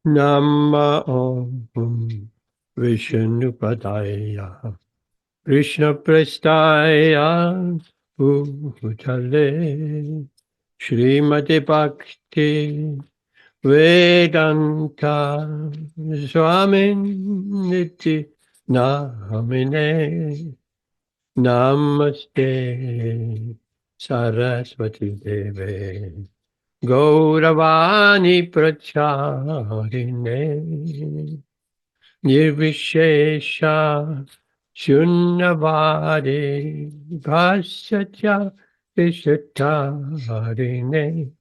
Nama Vishnupadaya Krishna Prestaya Bhutale Srimati Bhakti Vedanta Swamin Niti Namine Namaste Saraswati Deve Gauravani Pracharine Nirvishesha Shunyavadi Bhasyatya Vishatarine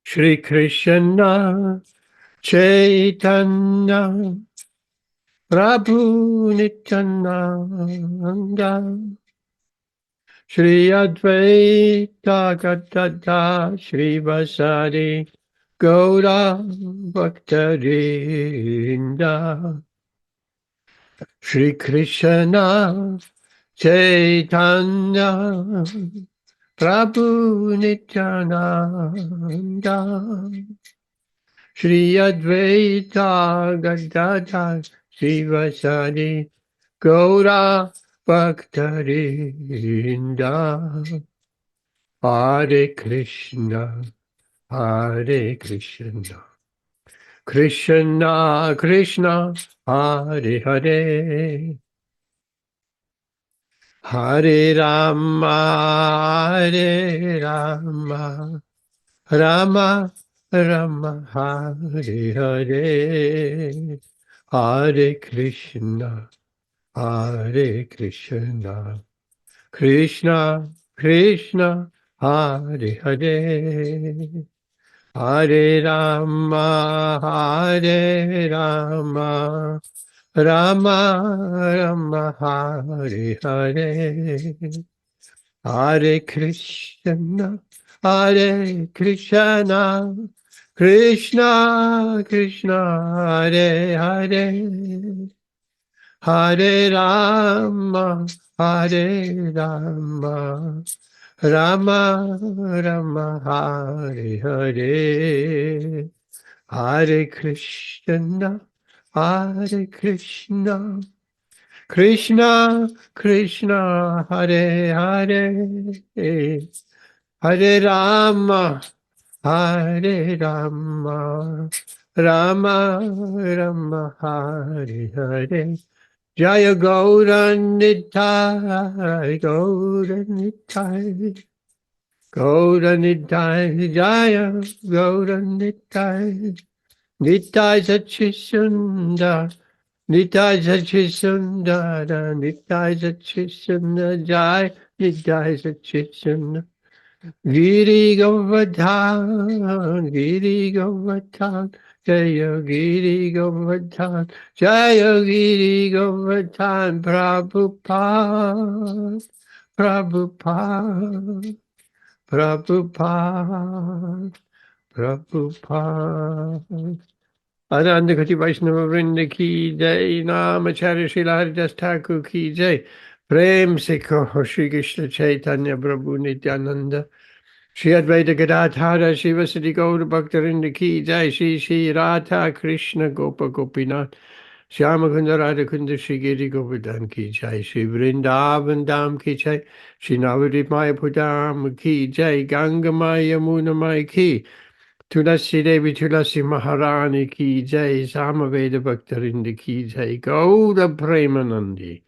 Shri Krishna Chaitanya Prabhu Nityananda Shri Advaita Gadada Shri Vasari Gaura Bhaktarinda Shri Krishna Chaitanya Prabhu Nityananda Shri Advaita Gadada Shri Vasari Gaura Bhaktarinda Hare Krishna Hare Krishna Krishna Krishna Hare Hare Hare Rama Hare Rama Rama Rama Hare Hare Hare Krishna Hare Krishna Krishna Krishna Hare Hare Hare Rama Hare Rama Rama Rama Hare Hare Hare Krishna Hare Krishna Krishna Krishna Hare Hare Hare Rama Hare Rama Rama Rama Hare Hare Hare Krishna Hare Krishna Krishna Krishna Hare Hare Hare Rama Hare Rama Rama Rama Hare Hare Jaya Gauranitai Gauranitai Gauranitai Jaya Gauranitai Nitai Sachisunda Nitai Sachisundara Nitai Sachisunda Jai Nitai Sachisunda Giri Govardhan Giri Govardhan Jaya Giri Govardhan Jaya Giri Govardhan Prabhupada Prabhupada Prabhupada Prabhupada Adanda Kati Vaishnava Vrinda Ki Jai Namacharya Srila Haridas Thakur Ki Jai Prem Se Kaho Shri Krishna Chaitanya Prabhu Nityananda Shri Advaita Gadadhara Shivasati Gaura Bhaktarinda Ki Jai Shri Shri Radha Krishna Gopa Gopinath Shyama Kunda Radha Kunda Shri Giri Govardhan Ki Jai Shri Vrindavan Dham Ki Jai Shri Navadvip Mayapudam Ki Jai Ganga Maya Muna Maya Ki Tulasi Devi Tulasi Maharani Ki Jai Samaveda Bhaktarinda Ki Jai Gaura Premanandi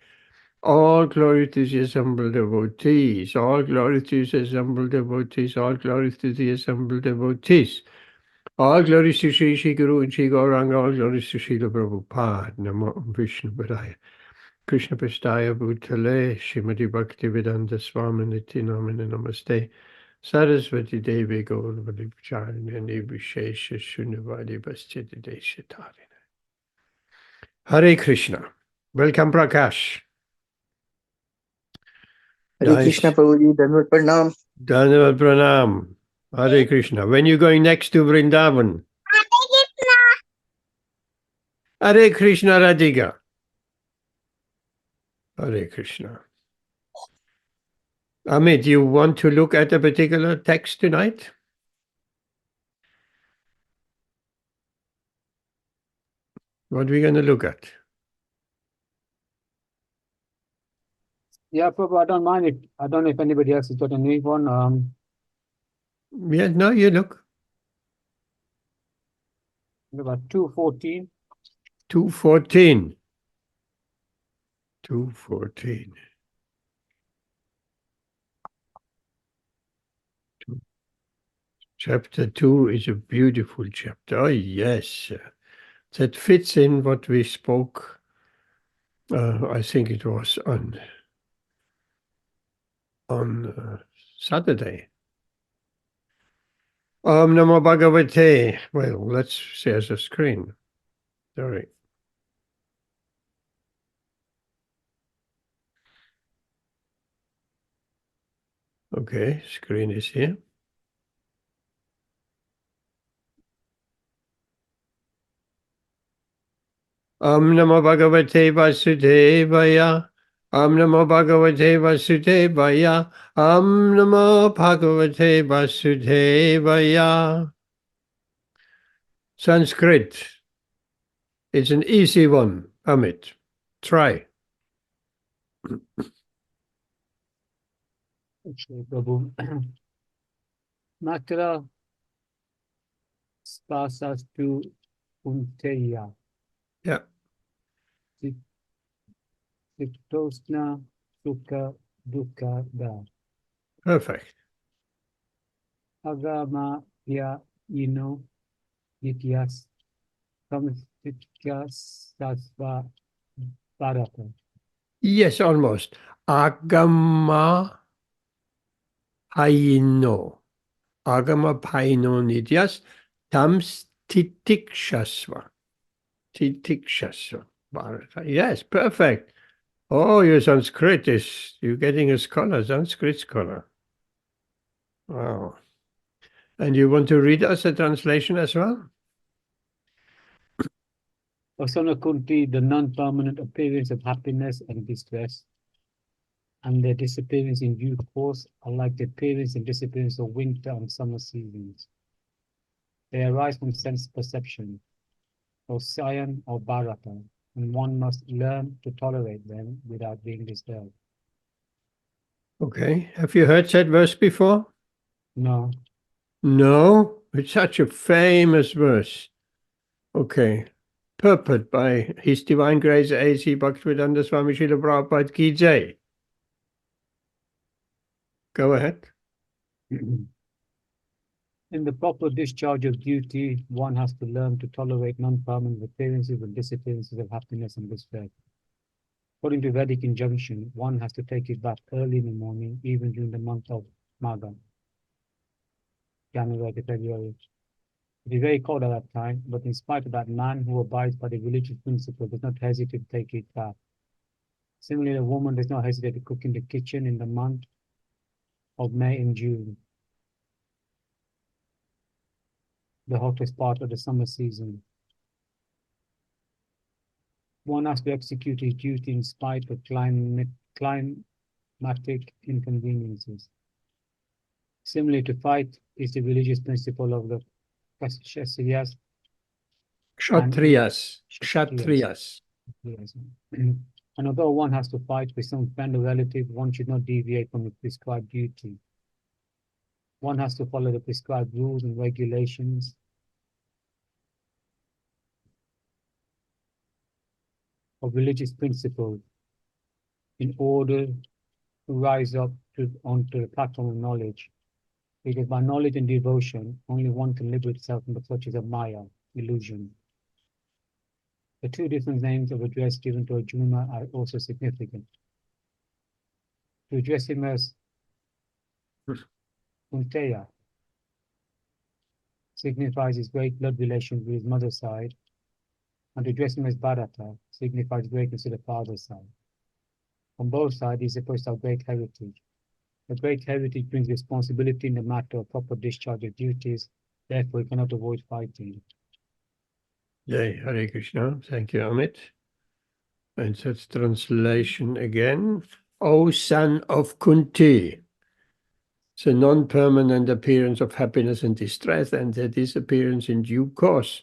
All glory to the assembled devotees, all glory to the assembled devotees, all glory to the assembled devotees. All glory to Shri Shri Guru and Shri Gauranga, all glory to Srila Prabhupada, Namo Vishnu Padaya, Krishna Prestaya Bhutale, Srimati Bhakti Vedanta Swami Niti Namine Namaste, Saraswati Devi Gauravadi Pacharine Vishesha Shunyavadi Bhasyati Deshatarine. Hare Krishna. Welcome Prakash. Hare Krishna Prabhuji, Dhanavad Pranam. Dhanavad Pranam. Hare Krishna. When are you going next to Vrindavan? Hare Krishna Radhika. Hare Krishna. Amit, you want to look at a particular text tonight? What are we going to look at? Yeah, Prabhu, I don't mind it. I don't know if anybody else has got a new one. Yeah, no, you look. About 2:14. 2:14. 2:14. Chapter 2 is a beautiful chapter. Oh, yes. That fits in what we spoke. I think it was on Saturday. Om Namo Bhagavate. Well, let's share the screen. Sorry. Okay, screen is here. Om Namo Bhagavate Vasudevaya. Om Namo Bhagavate Vasudevaya. Om Namo Bhagavate Vasudevaya. Sanskrit. It's an easy one, Amit. Try. Okay, Prabhu. Matra spasas tu unteya. Yeah, Siktosna sukha dukkha da. perfect. Agama ya ino nityas samstityas sasva bharata. Yes, almost. Agama paino. Agama paino nityas tam titikshasva. Titikshasva. Bharata. Yes, perfect. Oh, your Sanskrit is, you're getting a scholar, Sanskrit scholar. Wow. And you want to read us a translation as well? Asana Kunti, the non-permanent appearance of happiness and distress, and their disappearance in due course are like the appearance and disappearance of winter and summer seasons. They arise from sense perception, or Sayan or Bharata, and one must learn to tolerate them without being disturbed. Okay. Have you heard that verse before? No. No? It's such a famous verse. Okay. Purport by His Divine Grace A.C. Bhaktivedanta Swami Srila Prabhupada Ki Jai. Go ahead. In the proper discharge of duty, one has to learn to tolerate non-permanent appearances and disappearances of happiness and distress. According to Vedic injunction, one has to take his bath early in the morning, even during the month of Magha, January to February. It is very cold at that time, but in spite of that, man who abides by the religious principle does not hesitate to take his bath. Similarly, a woman does not hesitate to cook in the kitchen in the month of May and June, the hottest part of the summer season. One has to execute his duty in spite of climatic inconveniences. Similarly, to fight is the religious principle of the Kshatriyas. Kshatriyas. And although one has to fight with some friend or relative, one should not deviate from the prescribed duty. One has to follow the prescribed rules and regulations. Of religious principles in order to rise up onto the platform of knowledge. Because by knowledge and devotion, only one can liberate itself from the clutches of Maya, illusion. The two different names of address given to Arjuna are also significant. To address him as Kunteya signifies his great blood relation with his mother's side, and to address him as Bharata signifies greatness to the father's side. On both sides, he is supposed to have great heritage. A great heritage brings responsibility in the matter of proper discharge of duties, therefore he cannot avoid fighting. Jai Hare Krishna. Thank you, Amit. And that's translation again. O son of Kunti. the non-permanent appearance of happiness and distress, and their disappearance in due course,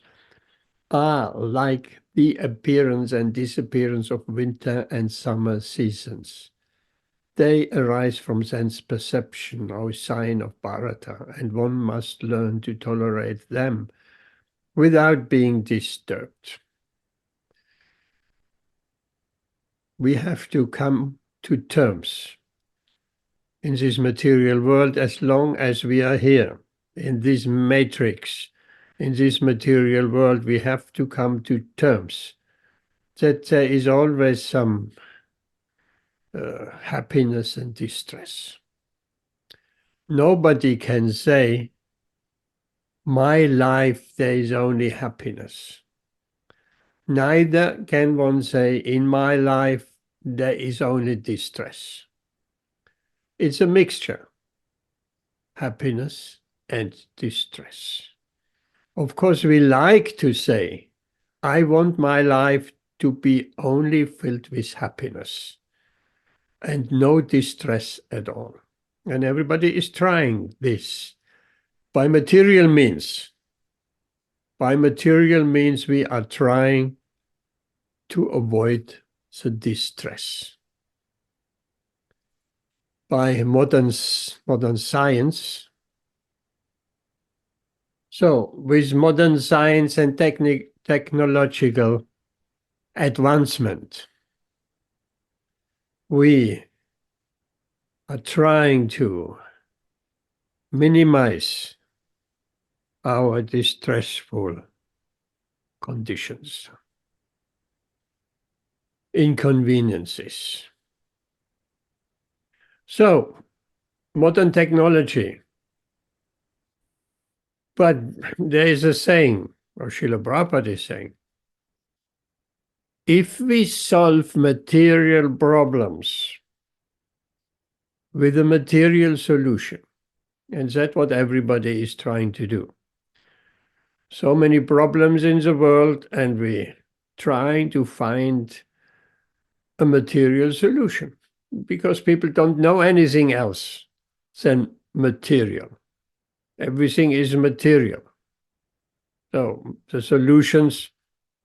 are like the appearance and disappearance of winter and summer seasons. They arise from sense perception, or sign of Bharata, and one must learn to tolerate them without being disturbed. We have to come to terms in this material world as long as we are here, in this matrix, in this material world. We have to come to terms that there is always some happiness and distress. Nobody can say, my life there is only happiness. Neither can one say, in my life there is only distress. It's a mixture, happiness and distress. Of course, we like to say, I want my life to be only filled with happiness and no distress at all. And everybody is trying this by material means. By material means, we are trying to avoid the distress. By modern science, so with modern science and technological advancement, we are trying to minimize our distressful conditions, inconveniences. So, modern technology. But there is a saying, or Srila Prabhupada is saying, if we solve material problems with a material solution, and that's what everybody is trying to do. So many problems in the world, and we're trying to find a material solution because people don't know anything else than material. Everything is material. So the solutions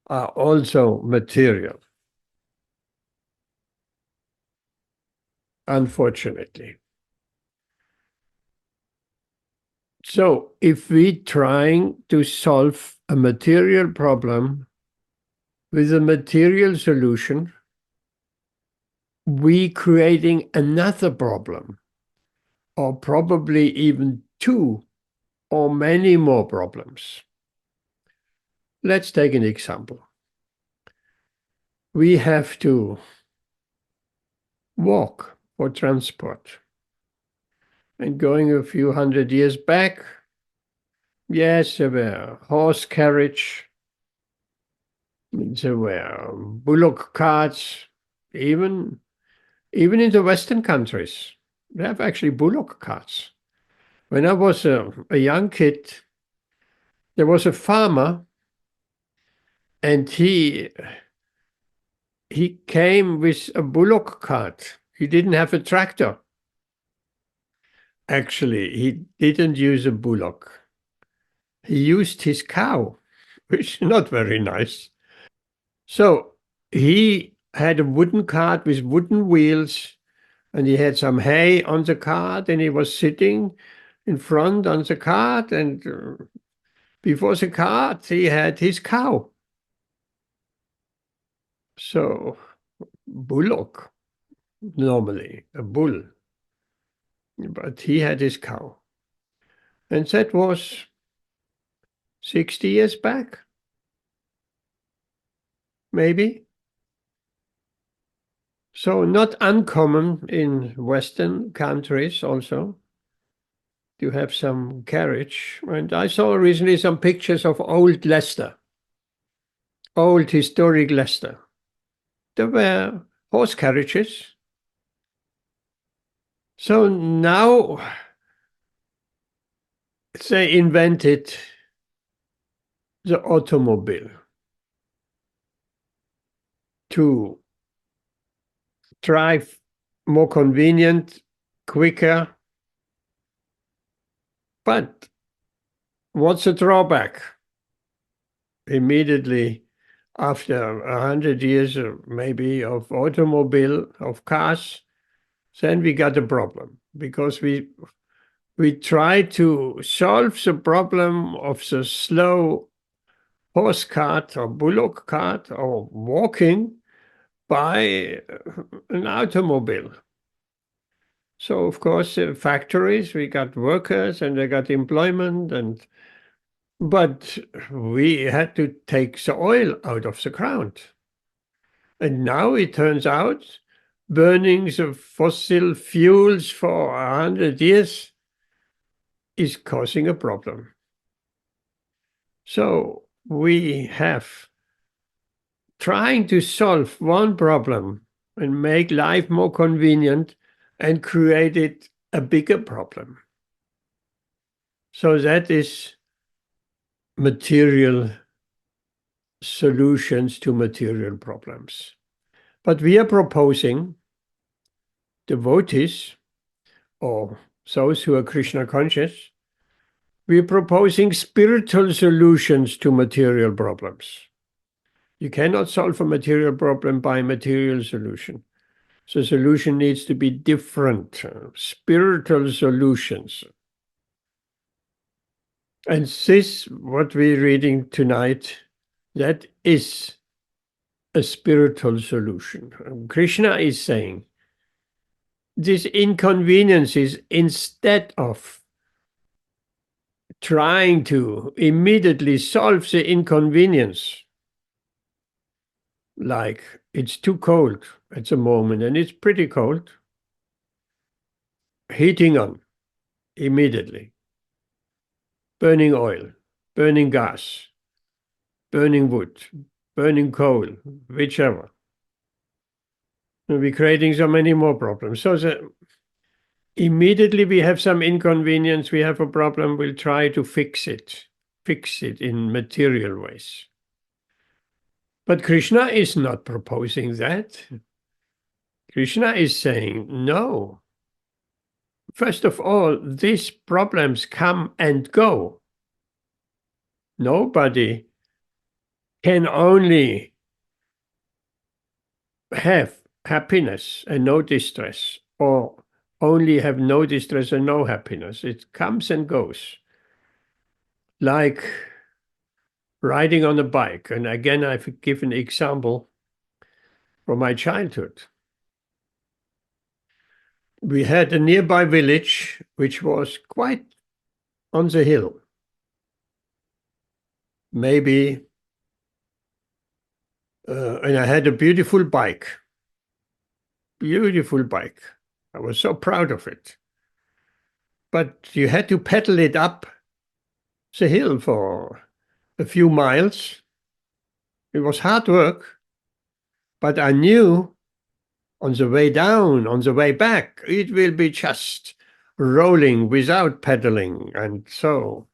are also material, unfortunately. So if we're trying to solve a material problem with a material solution, we creating another problem, or probably even two or many more problems. Let's take an example. We have to walk for transport. And going a few hundred years back, yes, there were horse carriage, there were bullock carts, even in the Western countries, they have actually bullock carts. When I was a young kid, there was a farmer, and he came with a bullock cart. He didn't have a tractor. Actually, he didn't use a bullock. He used his cow, which is not very nice. So he had a wooden cart with wooden wheels, and he had some hay on the cart, and he was sitting in front on the cart, and before the cart he had his cow. So bullock, normally a bull, but he had his cow. And that was 60 years back, maybe. So not uncommon in Western countries also to have some carriage. And I saw recently some pictures of old Leicester, old historic Leicester. There were horse carriages. So now they invented the automobile to drive more convenient, quicker, But what's the drawback? Immediately after 100 years maybe of automobile, of cars, then we got a problem, because we try to solve the problem of the slow horse cart or bullock cart or walking by an automobile. So of course, factories, we got workers and they got employment, but we had to take the oil out of the ground. And now it turns out burning the fossil fuels for 100 years is causing a problem. So we have trying to solve one problem and make life more convenient and created a bigger problem. So that is material solutions to material problems. But we are proposing devotees, or those who are Krishna conscious, we are proposing spiritual solutions to material problems. You cannot solve a material problem by material solution. The solution needs to be different, spiritual solutions. And this, what we're reading tonight, that is a spiritual solution. Krishna is saying, these inconveniences, instead of trying to immediately solve the inconvenience, like it's too cold at the moment, and it's pretty cold, heating on immediately, burning oil, burning gas, burning wood, burning coal, whichever. And we're creating so many more problems. So immediately we have some inconvenience, we have a problem, we'll try to fix it in material ways. But Krishna is not proposing that. Krishna is saying, no. First of all, these problems come and go. Nobody can only have happiness and no distress, or only have no distress and no happiness. It comes and goes. Like riding on a bike. And again, I've given an example from my childhood. We had a nearby village which was quite on the hill. Maybe, and I had a beautiful bike. Beautiful bike. I was so proud of it. But you had to pedal it up the hill for a few miles. It was hard work, but I knew on the way down, on the way back, it will be just rolling without pedaling. And so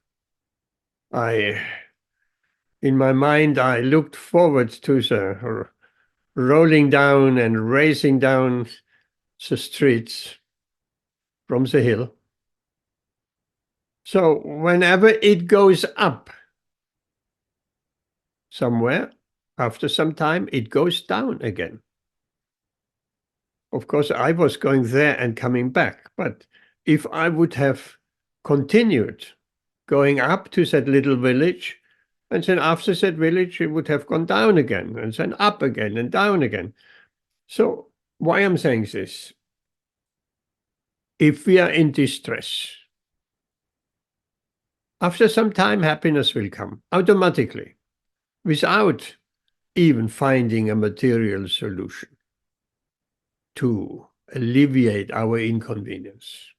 in my mind, I looked forward to the rolling down and racing down the streets from the hill. So whenever it goes up somewhere, after some time, it goes down again. Of course, I was going there and coming back. But if I would have continued going up to that little village, and then after that village, it would have gone down again, and then up again and down again. So why I'm saying this? If we are in distress, after some time, happiness will come automatically, without even finding a material solution to alleviate our inconvenience.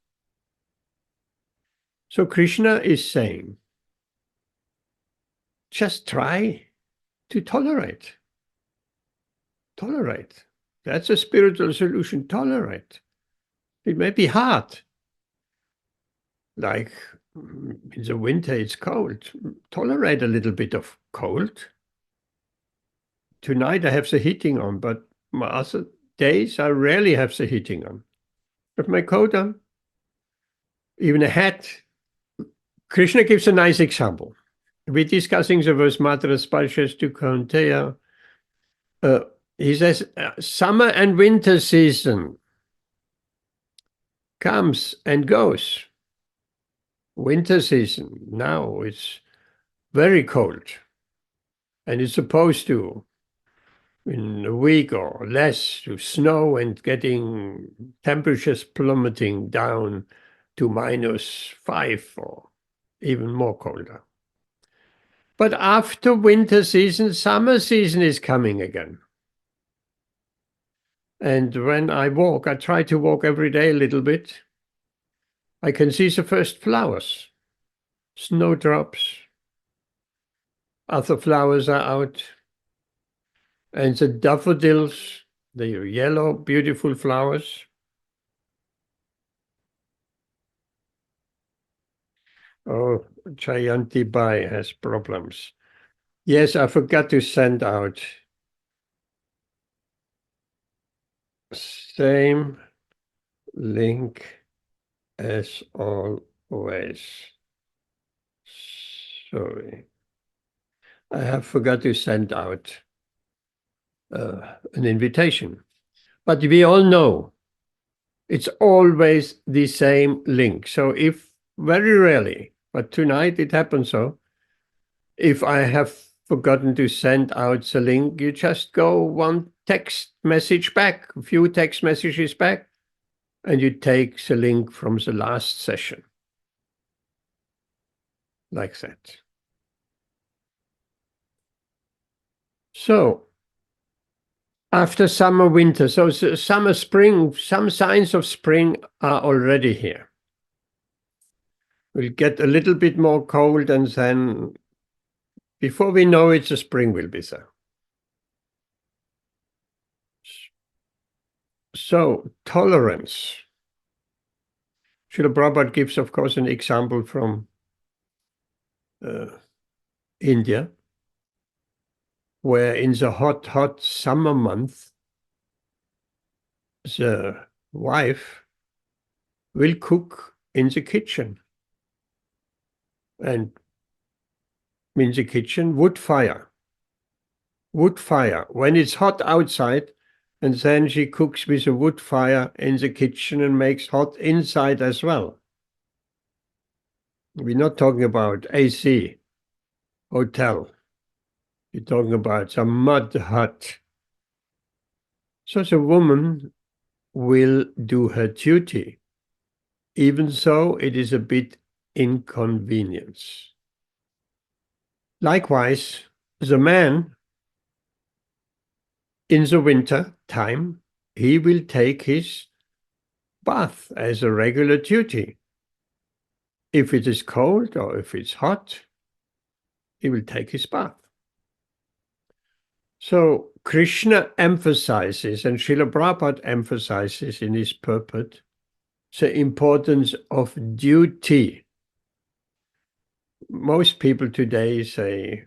So Krishna is saying, just try to tolerate. Tolerate. That's a spiritual solution. Tolerate. It may be hard. Like in the winter, it's cold. Tolerate a little bit of cold. Tonight I have the heating on, but my other days I rarely have the heating on. I have my coat on, even a hat, Krishna gives a nice example. We're discussing the verse Matra Sparshas to Kaunteya. He says, summer and winter season comes and goes. Winter season, now it's very cold. And it's supposed to, in a week or less, to snow and getting temperatures plummeting down to -5 or even more colder. But after winter season, summer season is coming again. And when I walk, I try to walk every day a little bit. I can see the first flowers, snowdrops. Other flowers are out. And the daffodils, the yellow, beautiful flowers. Oh, Jayanti Bai has problems. Yes, I forgot to send out. Same link as always. Sorry. I have forgot to send out an invitation. But we all know it's always the same link. So if very rarely, but tonight it happens so, if I have forgotten to send out the link, you just go one text message back, a few text messages back, and you take the link from the last session. Like that. So, after summer, winter, so summer, spring, some signs of spring are already here. We'll get a little bit more cold, and then before we know it, the spring will be there. So, tolerance. Srila Prabhupada gives, of course, an example from India, where in the hot summer month, the wife will cook in the kitchen. And in the kitchen, wood fire. Wood fire. When it's hot outside, and then she cooks with a wood fire in the kitchen and makes hot inside as well. We're not talking about AC, hotel. We're talking about some mud hut. So the woman will do her duty, even though it is a bit inconvenience. Likewise, the man, in the winter time, he will take his bath as a regular duty. If it is cold or if it's hot, he will take his bath. So Krishna emphasizes, and Srila Prabhupada emphasizes in his purport, the importance of duty. Most people today say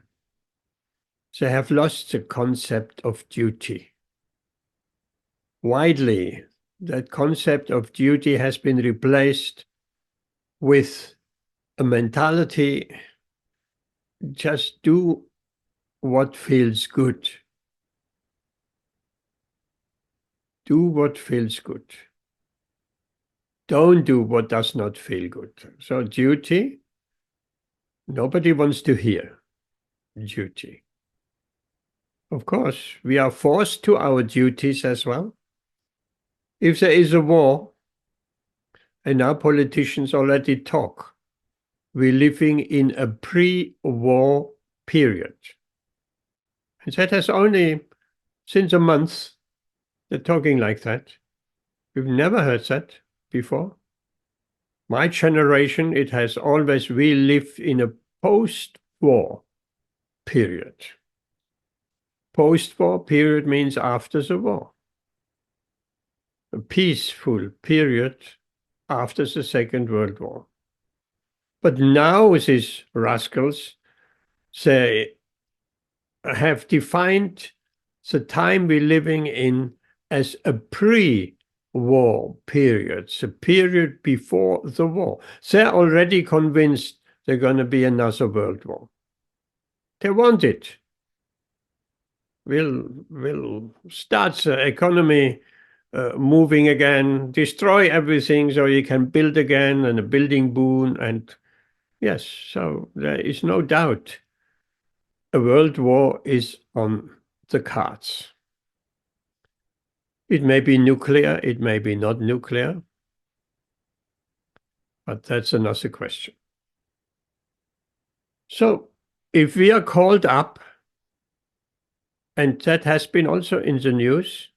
they have lost the concept of duty. Widely, that concept of duty has been replaced with a mentality, just do what feels good. Do what feels good. Don't do what does not feel good. So duty, nobody wants to hear duty. Of course, we are forced to our duties as well. If there is a war, and our politicians already talk, we're living in a pre-war period. And that has only, since a month, they're talking like that. We've never heard that before. My generation, it has always, we live in a post-war period. Post-war period means after the war. A peaceful period after the Second World War. But now these rascals, they have defined the time we're living in as a pre-war period, the period before the war. They're already convinced there's going to be another world war. They want it. We'll start the economy moving again, destroy everything so you can build again, and a building boom. And yes, so there is no doubt a world war is on the cards. It may be nuclear, it may be not nuclear, but that's another question. So if we are called up, and that has been also in the news,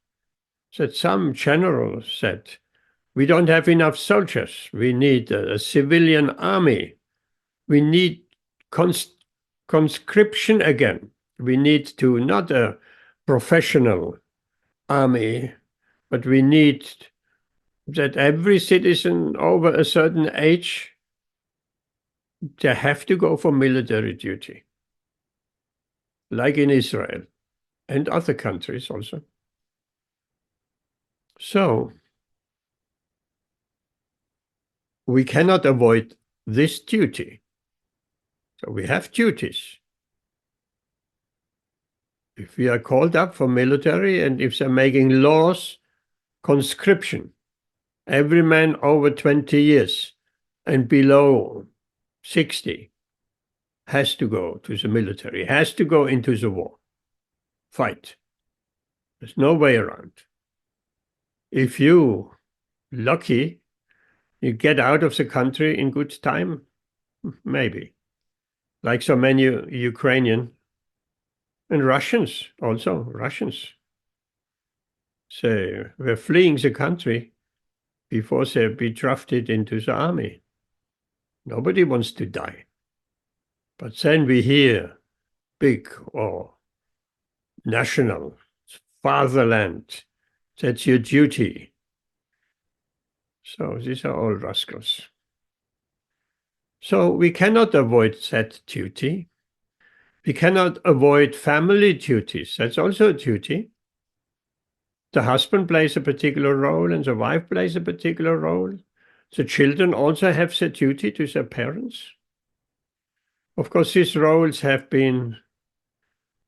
that some general said, we don't have enough soldiers, we need a civilian army, we need conscription again, we need to not a professional army, but we need that every citizen over a certain age, they have to go for military duty, like in Israel and other countries also. So we cannot avoid this duty. So we have duties. If we are called up for military, and if they're making laws, conscription, every man over 20 years and below 60 has to go to the military, has to go into the war, fight. There's no way around. If you lucky, you get out of the country in good time, maybe. Like so many Ukrainian and Russians also, Russians. They were fleeing the country before they be drafted into the army. Nobody wants to die. But then we hear big or national, fatherland, that's your duty. So these are all rascals. So we cannot avoid that duty. We cannot avoid family duties. That's also a duty. The husband plays a particular role and the wife plays a particular role. The children also have the duty to their parents. Of course, these roles have been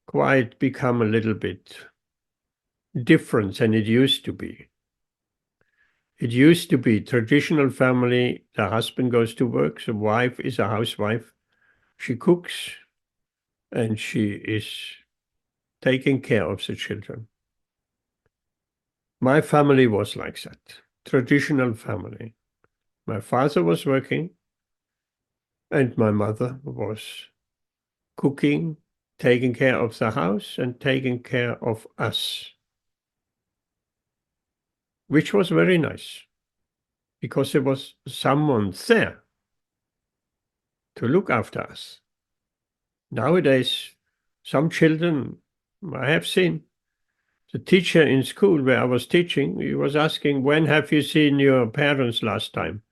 quite become a little bit different than it used to be. It used to be traditional family, the husband goes to work, the wife is a housewife. She cooks and she is taking care of the children. My family was like that, traditional family. My father was working and my mother was cooking, taking care of the house and taking care of us, which was very nice because there was someone there to look after us. Nowadays, some children I have seen, the teacher in school where I was teaching, he was asking, when have you seen your parents last time?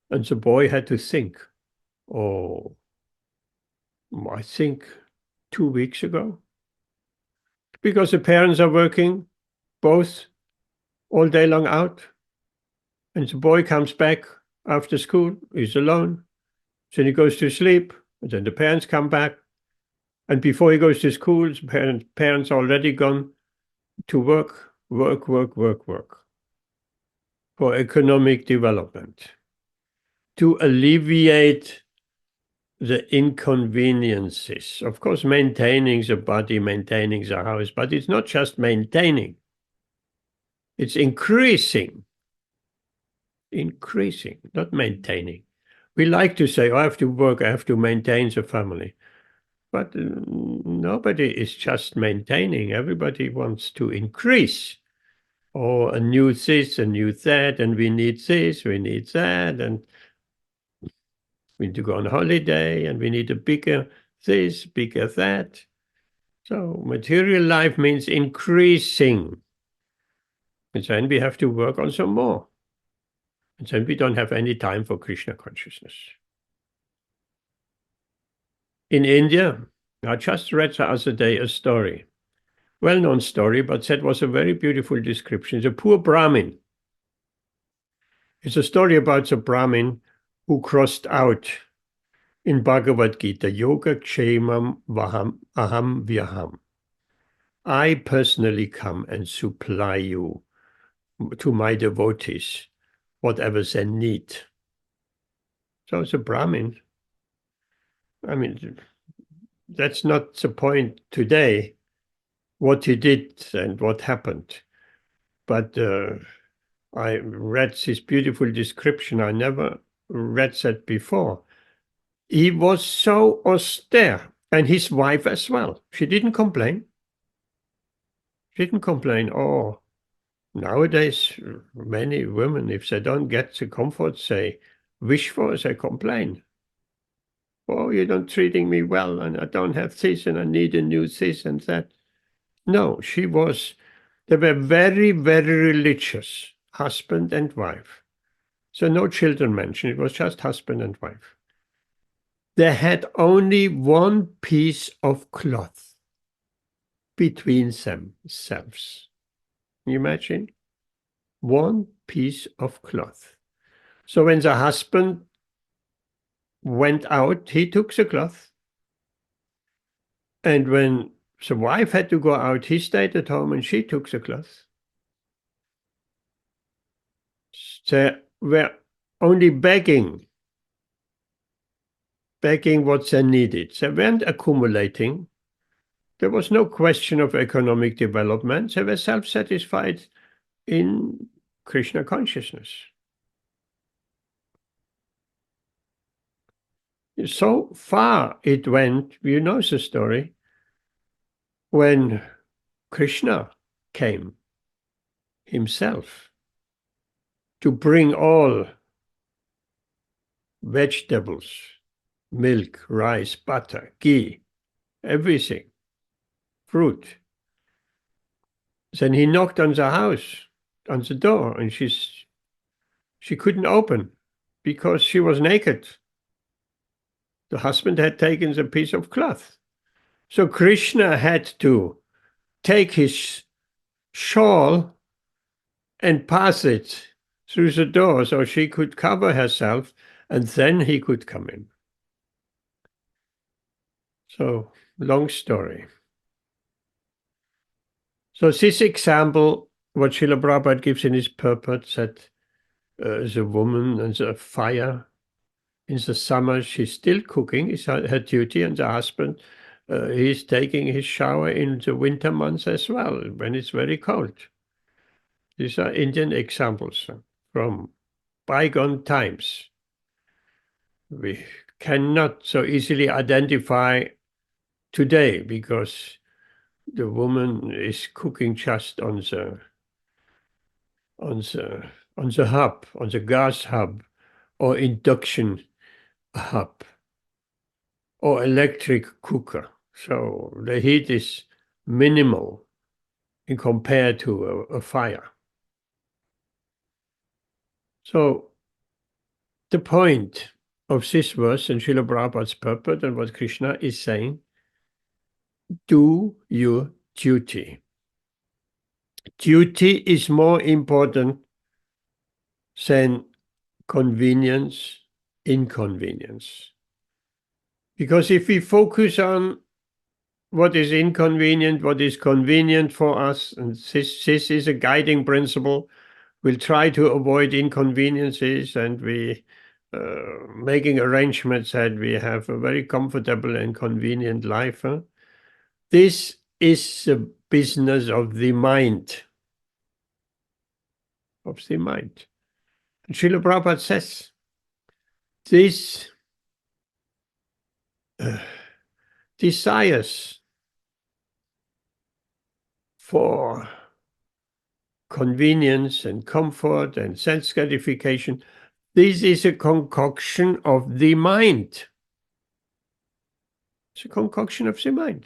And the boy had to think, oh, I think 2 weeks ago. Because the parents are working both all day long out. And the boy comes back after school, he's alone. Then he goes to sleep, and then the parents come back. And before he goes to school, the parents are already gone to work for economic development, to alleviate the inconveniences. Of course, maintaining the body, maintaining the house, but it's not just maintaining. It's increasing, not maintaining. We like to say, oh, I have to work, I have to maintain the family. But nobody is just maintaining. Everybody wants to increase. Or a new this, a new that, and we need this, we need that, and we need to go on holiday, and we need a bigger this, bigger that. So material life means increasing. And then we have to work on some more. And then we don't have any time for Krishna consciousness. In India, I just read the other day a story, well-known story, but that was a very beautiful description. The poor Brahmin. It's a story about the Brahmin who crossed out in Bhagavad Gītā, Yoga Kshemam Aham Vyaham. I personally come and supply you to my devotees, whatever they need. So it's a Brahmin. I mean, that's not the point today, what he did and what happened. But I read this beautiful description. I never read that before. He was so austere, and his wife as well. She didn't complain. She didn't complain. Oh, nowadays, many women, if they don't get the comfort they wish for, they complain. Oh, you're not treating me well, and I don't have this, and I need a new this and that. No, they were very, very religious, husband and wife. So no children mentioned, it was just husband and wife. They had only one piece of cloth between themselves. Can you imagine? One piece of cloth. So when the husband went out, he took the cloth. And when the wife had to go out, he stayed at home and she took the cloth. They were only begging what they needed. They weren't accumulating. There was no question of economic development. They were self-satisfied in Krishna consciousness. So far it went, you know the story, when Krishna came himself to bring all vegetables, milk, rice, butter, ghee, everything, fruit. Then he knocked on the house, on the door, and she couldn't open because she was naked. The husband had taken the piece of cloth. So Krishna had to take his shawl and pass it through the door so she could cover herself, and then he could come in. So, long story. So this example, what Srila Prabhupada gives in his purport, that the woman and the fire, in the summer, she's still cooking, it's her duty, and the husband, he's taking his shower in the winter months as well, when it's very cold. These are Indian examples from bygone times. We cannot so easily identify today because the woman is cooking just on the hub, on the gas hub, or induction hub, or electric cooker. So the heat is minimal in compared to a fire. So the point of this verse and Srila Prabhupada's purport and what Krishna is saying, do your duty. Duty is more important than convenience, inconvenience. Because if we focus on what is inconvenient, what is convenient for us, and this is a guiding principle, we'll try to avoid inconveniences, and we making arrangements that we have a very comfortable and convenient life. This is the business of the mind. Of the mind. And Srila Prabhupada says, these desires for convenience and comfort and sense gratification, this is a concoction of the mind. It's a concoction of the mind.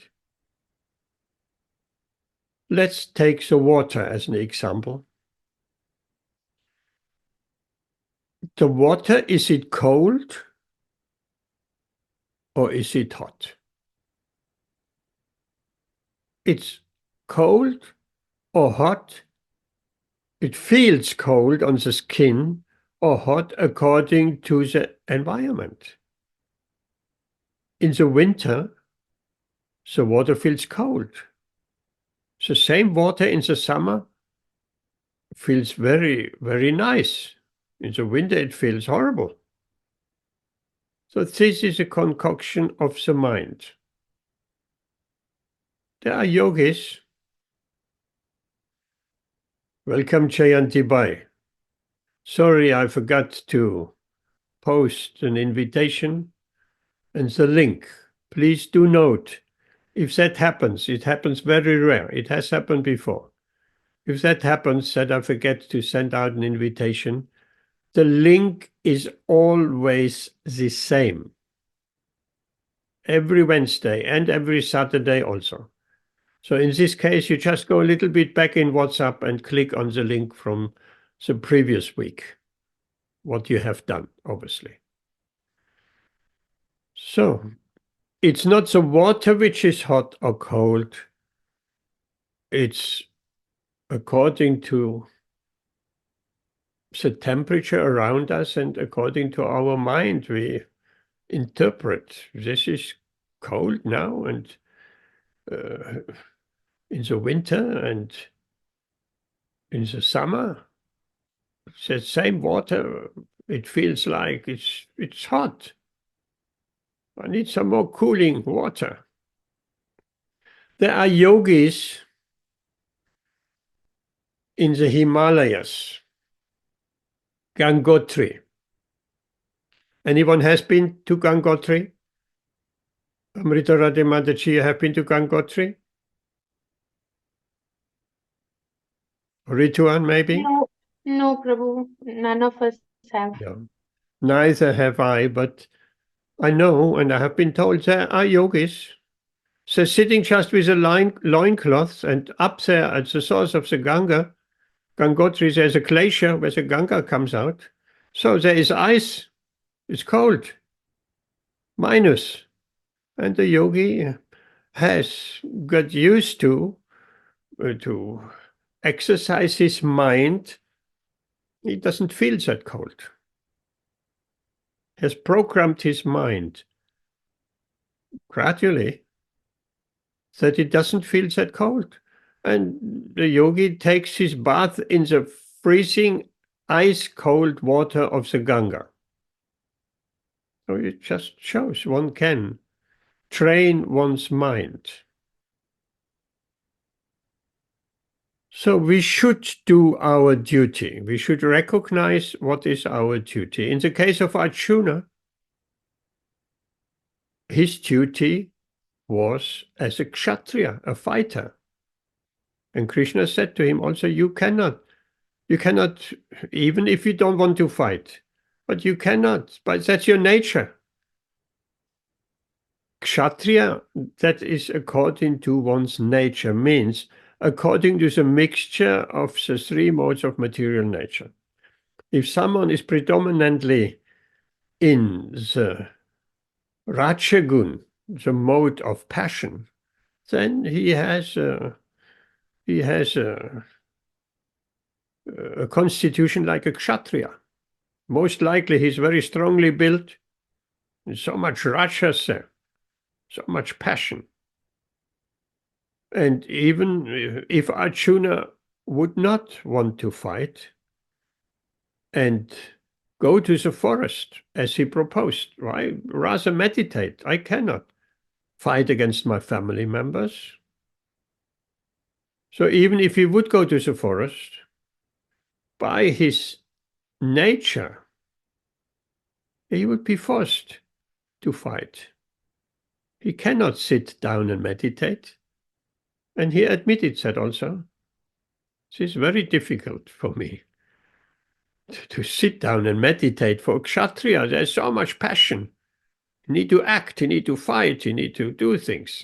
Let's take the water as an example. The water, is it cold or is it hot? It's cold or hot. It feels cold on the skin or hot according to the environment. in the winter, the water feels cold. The same water in the summer feels very, very nice. In the winter, it feels horrible. So this is a concoction of the mind. There are yogis. Welcome, Jayanti Bai. Sorry, I forgot to post an invitation and the link. Please do note, if that happens, it happens very rare. It has happened before. If that happens, that I forget to send out an invitation, the link is always the same. Every Wednesday and every Saturday also. So in this case, you just go a little bit back in WhatsApp and click on the link from the previous week, what you have done, obviously. So it's not the water which is hot or cold. It's according to the temperature around us and according to our mind, we interpret this is cold now and in the winter and in the summer, the same water, it feels like it's hot. I need some more cooling water. There are yogis in the Himalayas, Gangotri. Anyone has been to Gangotri? Amrita Radhe Mataji, have been to Gangotri? Rituan, maybe? No, no, Prabhu, none of us have. Yeah. Neither have I, but I know, and I have been told there are yogis. So sitting just with a loincloth and up there at the source of the Ganga, Gangotri, there's a glacier where the Ganga comes out. So there is ice, it's cold, minus. And the yogi has got used to exercise his mind. He doesn't feel that cold. Has programmed his mind gradually that it doesn't feel that cold. And the yogi takes his bath in the freezing ice-cold water of the Ganga. So it just shows one can train one's mind. So we should do our duty. We should recognize what is our duty. In the case of Arjuna, his duty was as a kshatriya, a fighter. And Krishna said to him also, you cannot, even if you don't want to fight, but you cannot, but that's your nature. Kshatriya, that is according to one's nature, means according to the mixture of the three modes of material nature. If someone is predominantly in the Rajagun, the mode of passion, then he has a constitution like a kshatriya. Most likely he's very strongly built, so much rajas there, so much passion. And even if Arjuna would not want to fight and go to the forest as he proposed, I rather meditate. I cannot fight against my family members. So even if he would go to the forest, by his nature, he would be forced to fight. He cannot sit down and meditate. And he admitted that also. This is very difficult for me to sit down and meditate. For Kshatriya, there's so much passion. You need to act, you need to fight, you need to do things.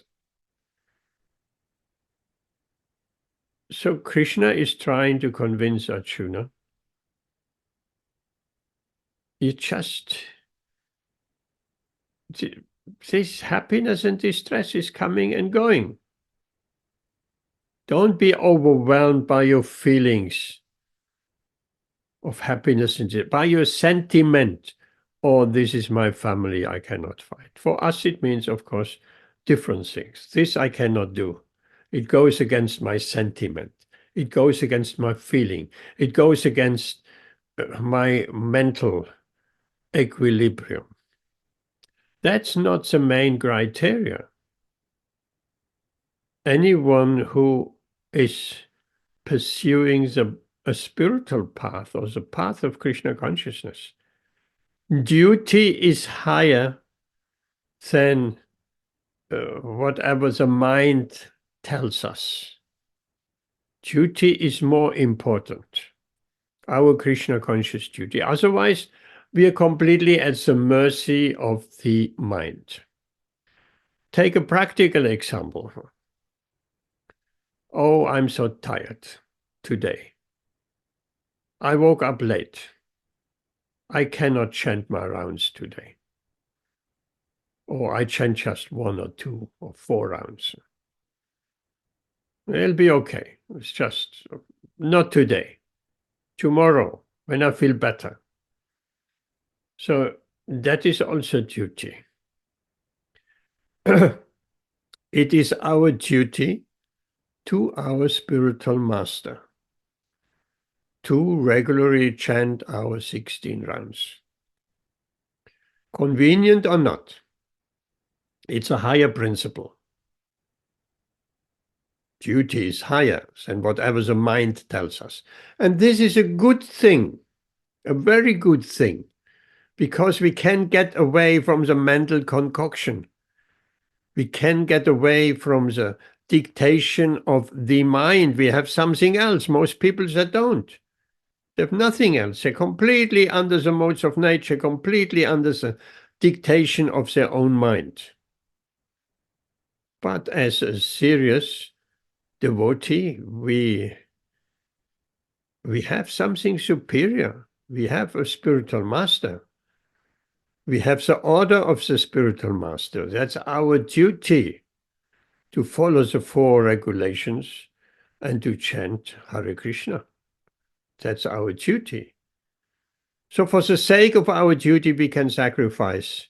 So Krishna is trying to convince Arjuna, this happiness and distress is coming and going. Don't be overwhelmed by your feelings of happiness and by your sentiment or this is my family, I cannot fight. For us, it means, of course, different things. This I cannot do. It goes against my sentiment. It goes against my feeling. It goes against my mental equilibrium. That's not the main criteria. Anyone who is pursuing a spiritual path or the path of Krishna consciousness, duty is higher than whatever the mind tells us. Duty is more important, our Krishna conscious duty. Otherwise, we are completely at the mercy of the mind. Take a practical example. Oh, I'm so tired today. I woke up late. I cannot chant my rounds today. Or I chant just 1 or 2 or 4 rounds. It'll be okay. It's just not today. Tomorrow, when I feel better. So that is also duty. It is our duty to our spiritual master to regularly chant our 16 rounds. Convenient or not, it's a higher principle. Duty is higher than whatever the mind tells us. And this is a good thing, a very good thing, because we can get away from the mental concoction. We can get away from the dictation of the mind. We have something else. Most people that don't. They have nothing else. They're completely under the modes of nature, completely under the dictation of their own mind. But as a serious devotee, we have something superior. We have a spiritual master. We have the order of the spiritual master. That's our duty, to follow the 4 regulations and to chant Hare Krishna. That's our duty. So for the sake of our duty, we can sacrifice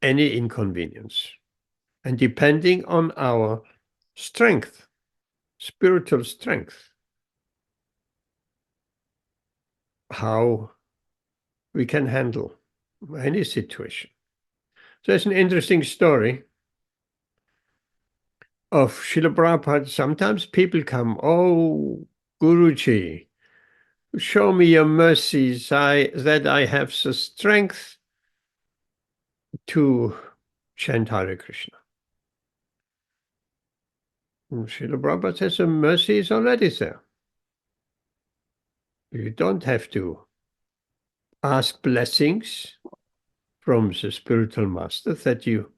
any inconvenience. And depending on our strength, spiritual strength, how we can handle any situation. So there's an interesting story of Srila Prabhupada. Sometimes people come, oh, Guruji, show me your mercies that I have the strength to chant Hare Krishna. And Srila Prabhupada says the mercy is already there. You don't have to ask blessings from the spiritual master that you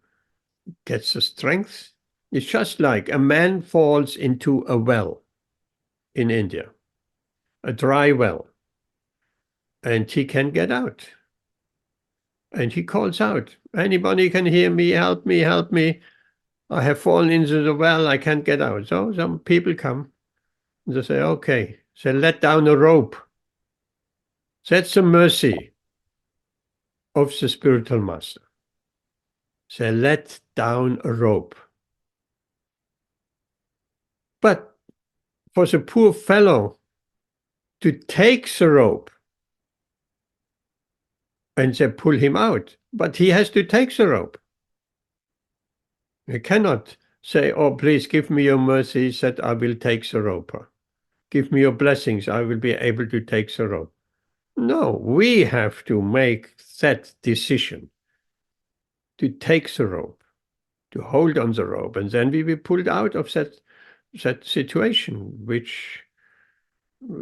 get the strength. It's just like a man falls into a well in India, a dry well, and he can get out. And he calls out, anybody can hear me, help me, help me. I have fallen into the well, I can't get out. So some people come and they say, okay, so let down a rope. That's the mercy of the spiritual master. Say, let down a rope. But for the poor fellow to take the rope and they pull him out, but he has to take the rope. He cannot say, oh, please give me your mercies that I will take the rope. Give me your blessings, I will be able to take the rope. No, we have to make that decision to take the rope, to hold on the rope, and then we will be pulled out of that situation, which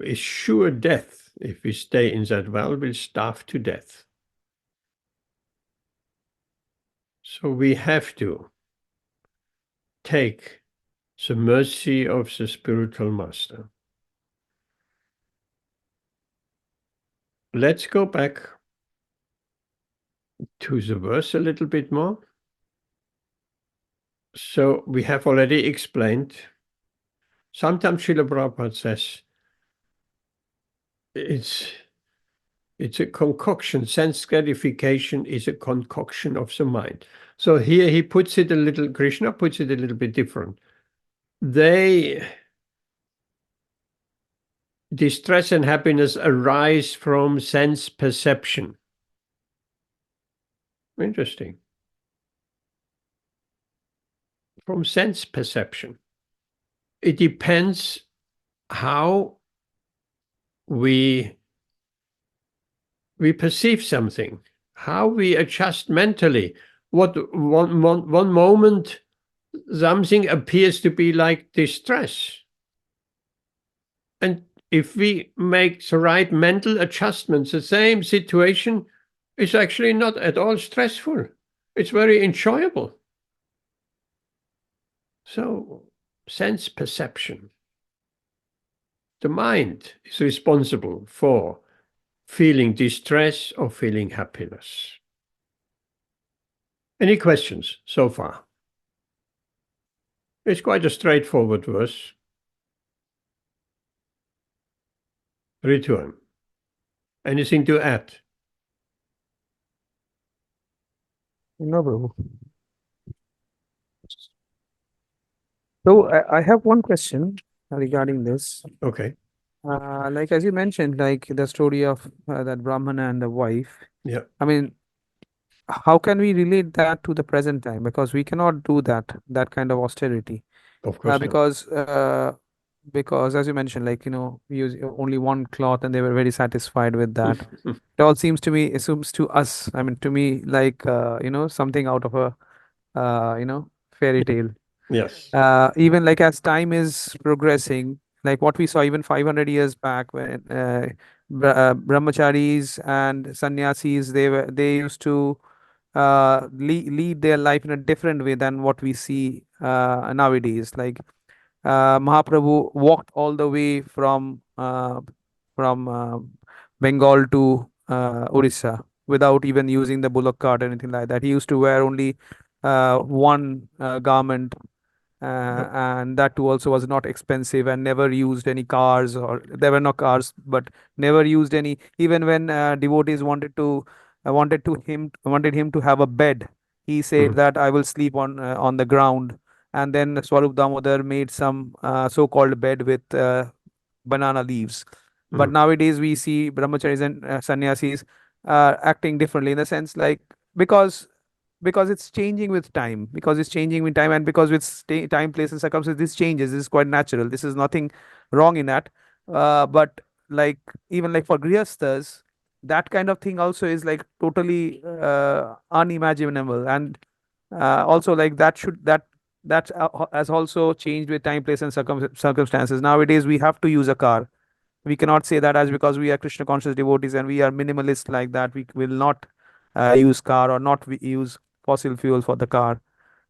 is sure death. If we stay in that well, we'll starve to death. So we have to take the mercy of the spiritual master. Let's go back to the verse a little bit more. So we have already explained. Sometimes Srila Prabhupada says it's It's a concoction. Sense gratification is a concoction of the mind. So here he puts it a little, Krishna puts it a little bit different. Distress and happiness arise from sense perception. Interesting. From sense perception. It depends how we perceive something, how we adjust mentally. What one moment something appears to be like distress. And if we make the right mental adjustments, the same situation is actually not at all stressful. It's very enjoyable. So, sense perception. The mind is responsible for feeling distress or feeling happiness. Any questions so far? It's quite a straightforward verse. Return. Anything to add? No, Prabhu. So I have one question regarding this. Okay. Like as you mentioned, like the story of that Brahmana and the wife. Yeah. I mean, how can we relate that to the present time? Because we cannot do that kind of austerity. Of course not. Because as you mentioned, like we use only one cloth and they were very satisfied with that. It all seems to us. I mean, to me, like something out of a fairy tale. Yes. Even like as time is progressing, like what we saw even 500 years back when brahmacharis and sannyasis, they used to lead their life in a different way than what we see nowadays. Like Mahaprabhu walked all the way from Bengal to Orissa without even using the bullock cart or anything like that. He used to wear only one garment, Yep. and that too also was not expensive, and never used any cars, or there were no cars, but never used any. Even when devotees wanted him to have a bed, he said that I will sleep on the ground. And then Swarup Damodar made some so-called bed with banana leaves. But nowadays we see brahmacharis and sannyasis acting differently, in the sense like because it's changing with time, and because with time, place, and circumstances, this changes. This is quite natural. This is nothing wrong in that. But like even like for grihasthas, that kind of thing also is like totally unimaginable. And also like that has also changed with time, place, and circumstances. Nowadays we have to use a car. We cannot say that as because we are Krishna conscious devotees and we are minimalist like that, we will not use car or not use fossil fuel for the car.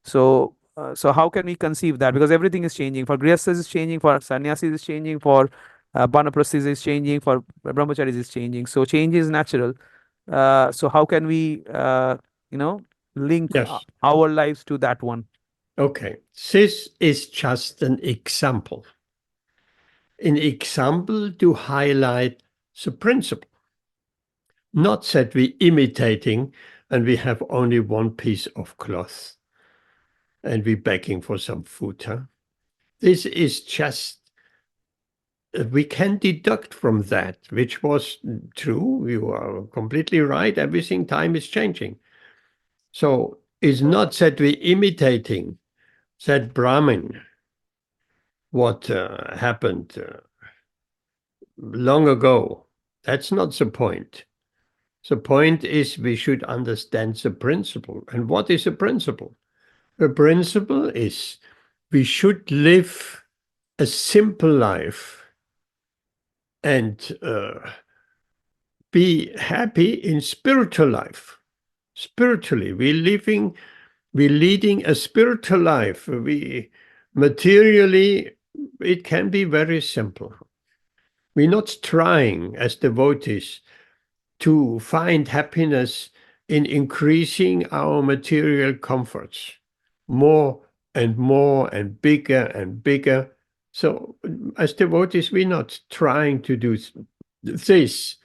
So how can we conceive that? Because everything is changing. For grihasthas is changing, for sannyasis is changing, for banaprasthis is changing, for brahmacharis is changing. So change is natural. So how can we link Yes. our lives to that one? Okay. This is just an example. An example to highlight the principle. Not that we're imitating and we have only one piece of cloth and we're begging for some food. Huh? This is just, we can deduct from that, which was true. You are completely right. Everything, time is changing. So it's not that we're imitating that Brahmin, what happened long ago. That's not the point. The point is we should understand the principle. And what is a principle? The principle is we should live a simple life and be happy in spiritual life. Spiritually, we're leading a spiritual life. We materially, it can be very simple. We're not trying as devotees to find happiness in increasing our material comforts more and bigger and bigger. So as devotees, we're not trying to do this.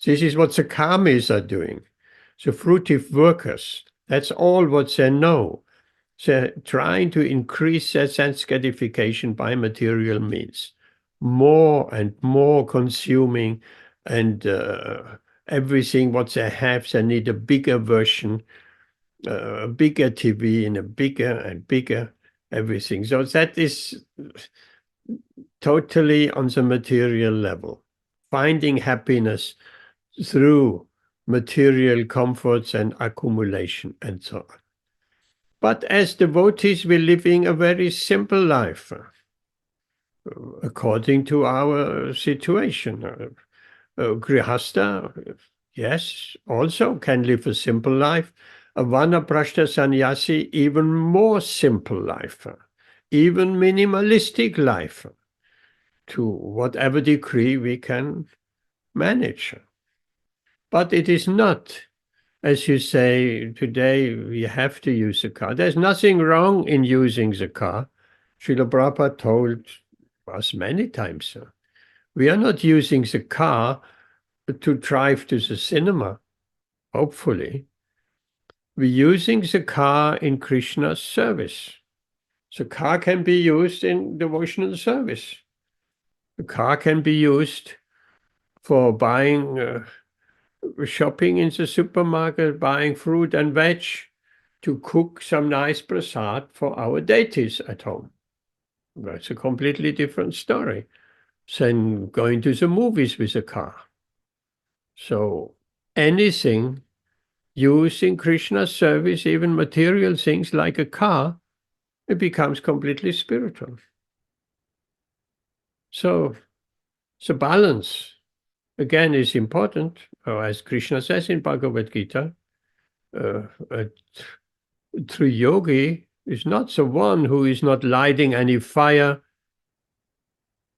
This is what the karmis are doing. The fruitive workers, that's all what they know. They're trying to increase their sense gratification by material means. More and more consuming, and everything what they have, they need a bigger version, a bigger TV, and a bigger and bigger everything. So that is totally on the material level. Finding happiness through material comforts and accumulation and so on. But as devotees, we're living a very simple life according to our situation. Grihastha, yes, also can live a simple life. A vanaprastha sannyasi, even more simple life, even minimalistic life, to whatever degree we can manage. But it is not, as you say, today we have to use a car. There's nothing wrong in using the car. Srila Prabhupada told us many times, we are not using the car to drive to the cinema, hopefully. We're using the car in Krishna's service. The car can be used in devotional service. The car can be used for buying, shopping in the supermarket, buying fruit and veg, to cook some nice prasad for our deities at home. That's a completely different story than going to the movies with a car. So anything used in Krishna's service, even material things like a car, it becomes completely spiritual. So the balance, again, is important. As Krishna says in Bhagavad Gītā, a true yogi is not the one who is not lighting any fire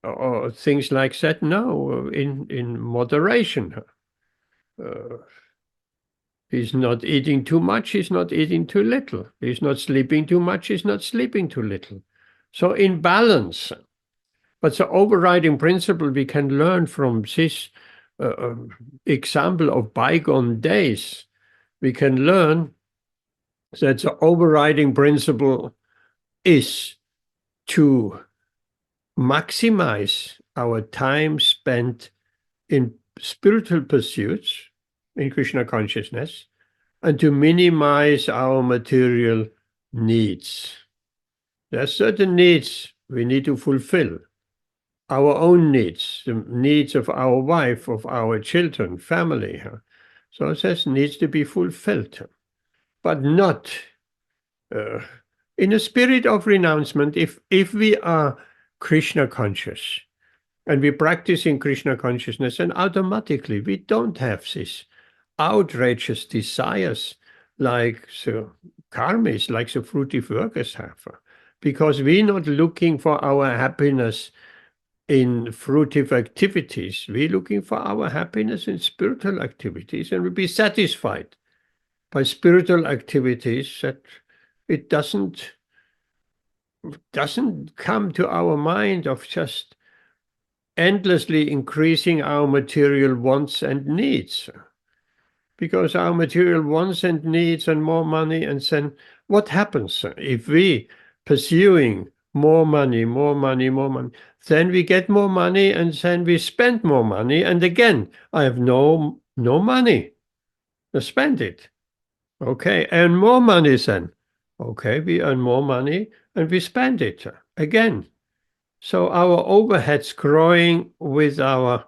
or things like that. No, in moderation. He's not eating too much, he's not eating too little. He's not sleeping too much, he's not sleeping too little. So in balance. But the overriding principle we can learn from this example of bygone days, we can learn that the overriding principle is to maximize our time spent in spiritual pursuits, in Krishna consciousness, and to minimize our material needs. There are certain needs we need to fulfill. Our own needs, the needs of our wife, of our children, family. So this needs to be fulfilled, but not in a spirit of renouncement. If we are Krishna conscious and we practice in Krishna consciousness, and automatically we don't have this outrageous desires like the karmis, like the fruitive workers have, because we're not looking for our happiness in fruitive activities. We're looking for our happiness in spiritual activities, and we'll be satisfied by spiritual activities that it doesn't come to our mind of just endlessly increasing our material wants and needs. Because our material wants and needs and more money, and then what happens if we pursuing more money, then we get more money, and then we spend more money, and again I have no money to spend it. Okay, earn more money then. Okay, we earn more money and we spend it again. So our overheads growing with our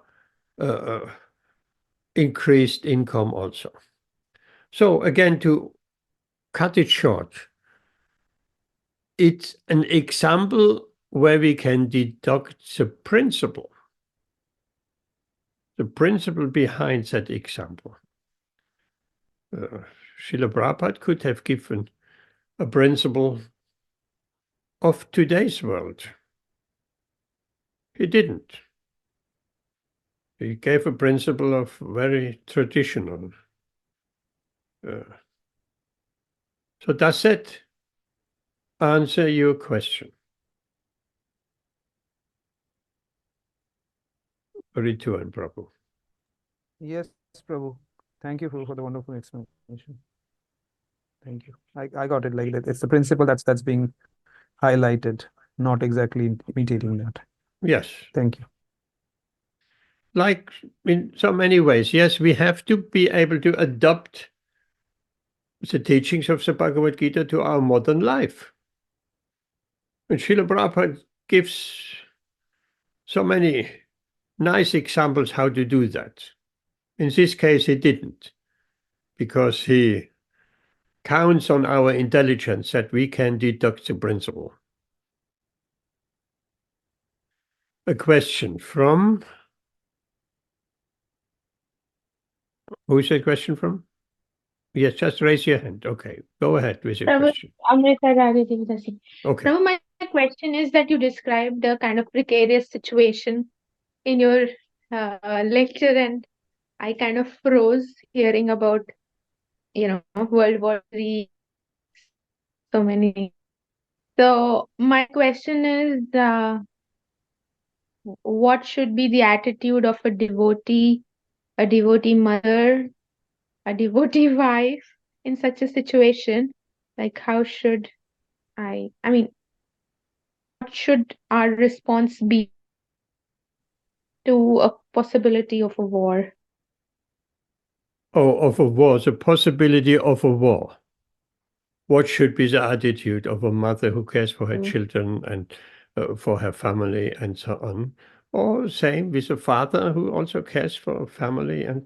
increased income also. So again, to cut it short, it's an example where we can deduct the principle behind that example. Srila Prabhupada could have given a principle of today's world. He didn't. He gave a principle of very traditional. So does that answer your question? Ritu and Prabhu. Yes, Prabhu. Thank you for the wonderful explanation. Thank you. I got it like that. It's the principle that's being highlighted, not exactly imitating that. Yes. Thank you. Like in so many ways, yes, we have to be able to adopt the teachings of the Bhagavad Gītā to our modern life. And Srila Prabhupada gives so many nice examples how to do that. In this case, he didn't, because he counts on our intelligence that we can deduct the principle. A question from... Who is that question from? Yes, just raise your hand. Okay, go ahead with your Prabhu, question. Amrita Radhiti Dasi. Okay. Prabhu, my question is that you described a kind of precarious situation in your lecture, and I kind of froze hearing about, World War III, so many. So my question is, what should be the attitude of a devotee mother, a devotee wife in such a situation? Like, how should what should our response be to a possibility of a war? Oh, of a war, the possibility of a war. What should be the attitude of a mother who cares for her children and for her family and so on? Or same with a father who also cares for a family, and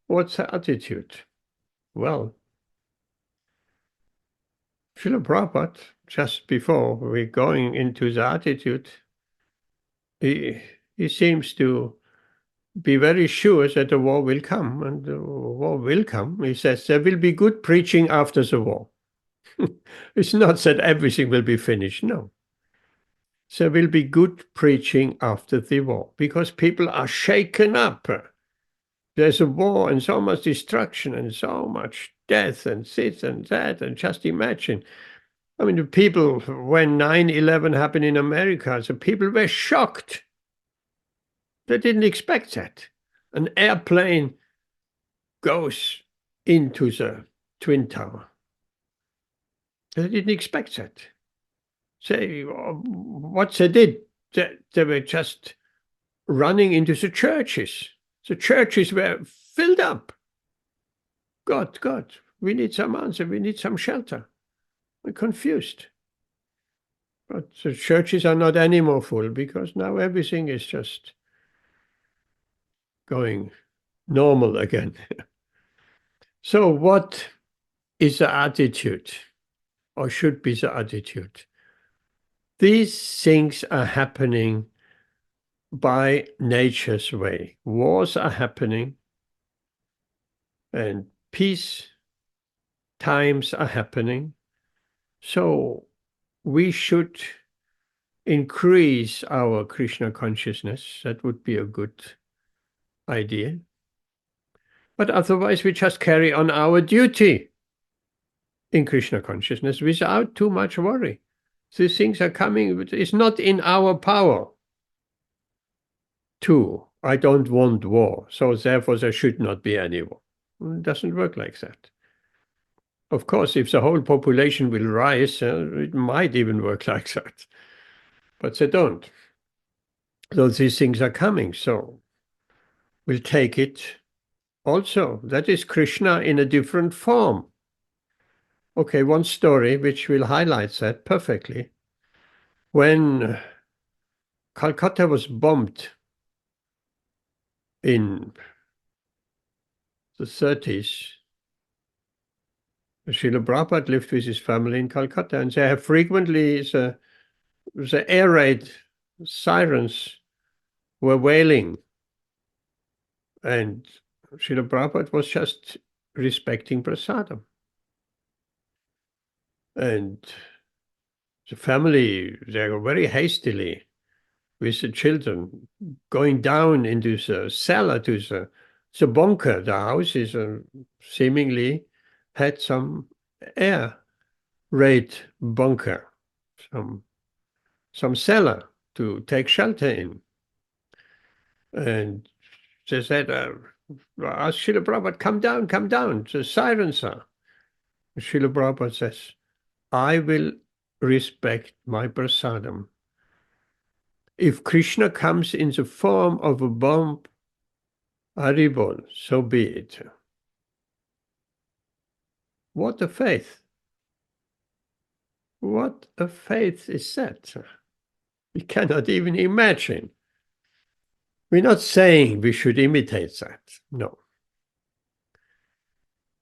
what's the attitude? Well, Srila Prabhupada, just before we're going into the attitude, he seems to be very sure that the war will come, and the war will come. He says there will be good preaching after the war. It's not that everything will be finished, no. There will be good preaching after the war, because people are shaken up. There's a war and so much destruction and so much death and this and that, and just imagine. I mean, the people, when 9/11 happened in America, the people were shocked. They didn't expect that. An airplane goes into the Twin Tower. They didn't expect that. What they did, they were just running into the churches. The churches were filled up. God, we need some answer. We need some shelter. We're confused. But the churches are not anymore full, because now everything is just going normal again. So what is the attitude, or should be the attitude? These things are happening by nature's way. Wars are happening, and peace times are happening. So we should increase our Krishna consciousness. That would be a good idea. But otherwise, we just carry on our duty in Krishna consciousness without too much worry. These things are coming. It's not in our power to. I don't want war, so therefore there should not be any war. It doesn't work like that. Of course, if the whole population will rise, it might even work like that. But they don't. So these things are coming, so we'll take it also. That is Krishna in a different form. Okay, one story which will highlight that perfectly. When Calcutta was bombed in the 30s, Srila Prabhupada lived with his family in Calcutta, and they have frequently the air raid sirens were wailing, and Srila Prabhupada was just respecting prasadam. And the family, they were very hastily with the children going down into the cellar to the bunker. The house is seemingly had some air raid bunker, some cellar to take shelter in. And they said, ask Srila Prabhupada, come down, the sirens are. Srila Prabhupada says, I will respect my prasadam. If Krishna comes in the form of a bomb, Haribol, so be it. What a faith. What a faith is that? We cannot even imagine. We're not saying we should imitate that. No.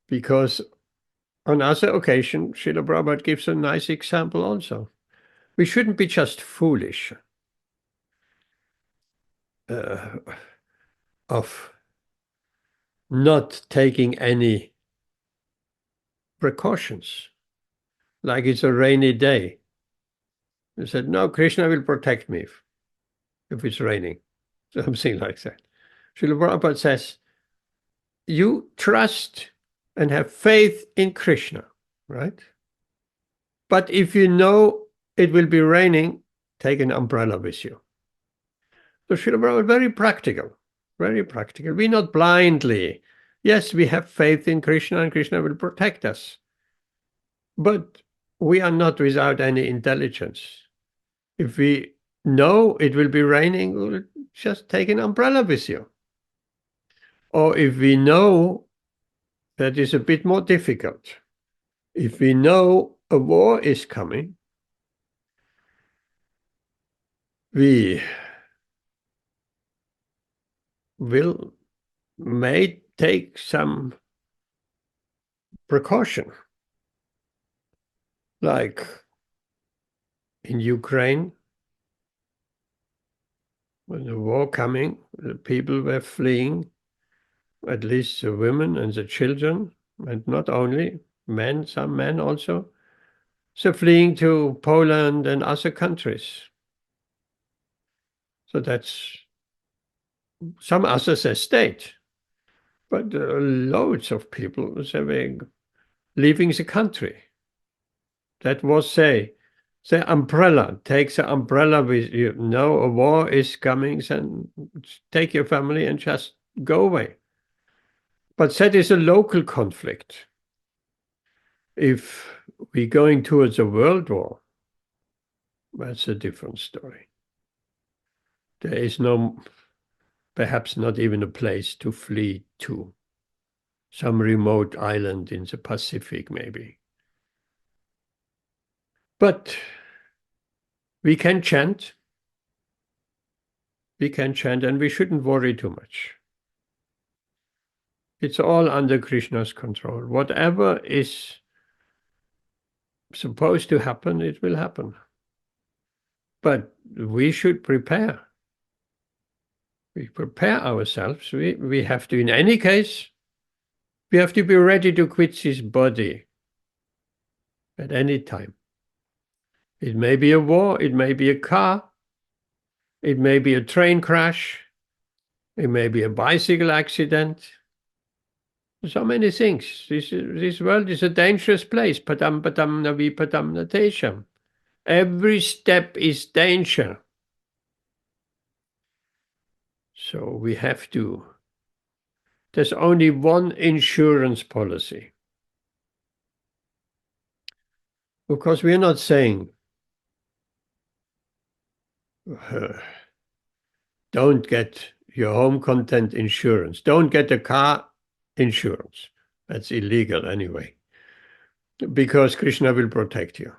Because on other occasions, Srila Prabhupada gives a nice example also. We shouldn't be just foolish of not taking any precautions. Like it's a rainy day. He said, no, Krishna will protect me if it's raining. Something like that. Srila Prabhupada says, you trust and have faith in Krishna, right? But if you know it will be raining, take an umbrella with you. So Srila Prabhupada, very practical, very practical. We're not blindly. Yes, we have faith in Krishna and Krishna will protect us. But we are not without any intelligence. If we know it will be raining, we'll just take an umbrella with you. Or if we know that is a bit more difficult, if we know a war is coming, we may take some precaution. Like in Ukraine, when the war coming, the people were fleeing, at least the women and the children, and not only men, some men also, so fleeing to Poland and other countries. So that's some others stayed, but loads of people were leaving the country. That was the umbrella. Take the umbrella with you. Know a war is coming, then take your family and just go away. But that is a local conflict. If we're going towards a world war, that's a different story. There is perhaps not even a place to flee to. Some remote island in the Pacific, maybe. But we can chant. We can chant, and we shouldn't worry too much. It's all under Krishna's control. Whatever is supposed to happen, it will happen. But we should prepare. We prepare ourselves. We have to, in any case, we have to be ready to quit this body at any time. It may be a war, it may be a car, it may be a train crash, it may be a bicycle accident. So many things. This world is a dangerous place. Padam padam navi padam natesham. Every step is danger. So we have to. There's only one insurance policy. Of course, we're not saying don't get your home content insurance. Don't get a car insurance. That's illegal anyway. Because Krishna will protect you.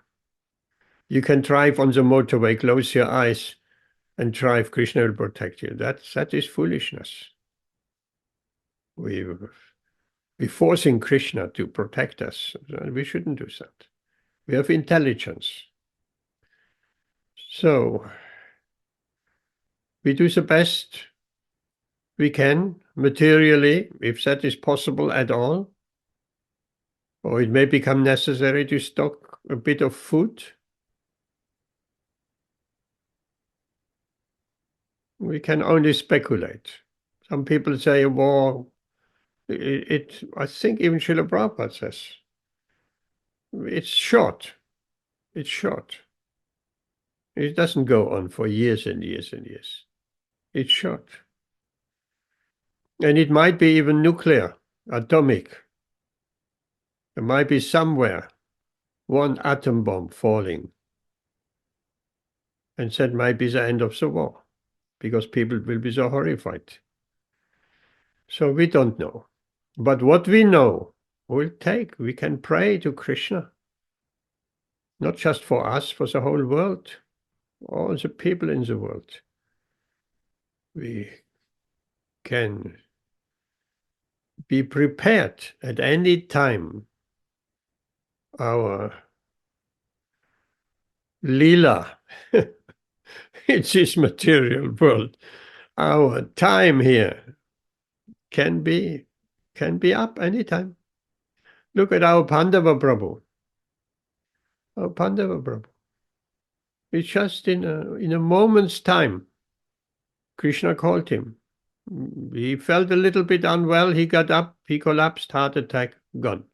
You can drive on the motorway, close your eyes, and drive. Krishna will protect you. That is foolishness. We're forcing Krishna to protect us. We shouldn't do that. We have intelligence. So we do the best we can materially, if that is possible at all. Or it may become necessary to stock a bit of food. We can only speculate. Some people say a war, I think even Srila Prabhupada says, it's short. It's short. It doesn't go on for years and years and years. It's short. And it might be even nuclear, atomic. There might be somewhere one atom bomb falling. And that might be the end of the war, because people will be so horrified. So we don't know. But what we know, we can pray to Krishna. Not just for us, for the whole world, all the people in the world. We can be prepared at any time. Our lila in this material world, our time here can be up anytime. Look at our Pandava Prabhu. Our Pandava Prabhu. It's just in a moment's time. Krishna called him. He felt a little bit unwell. He got up. He collapsed. Heart attack. Gone.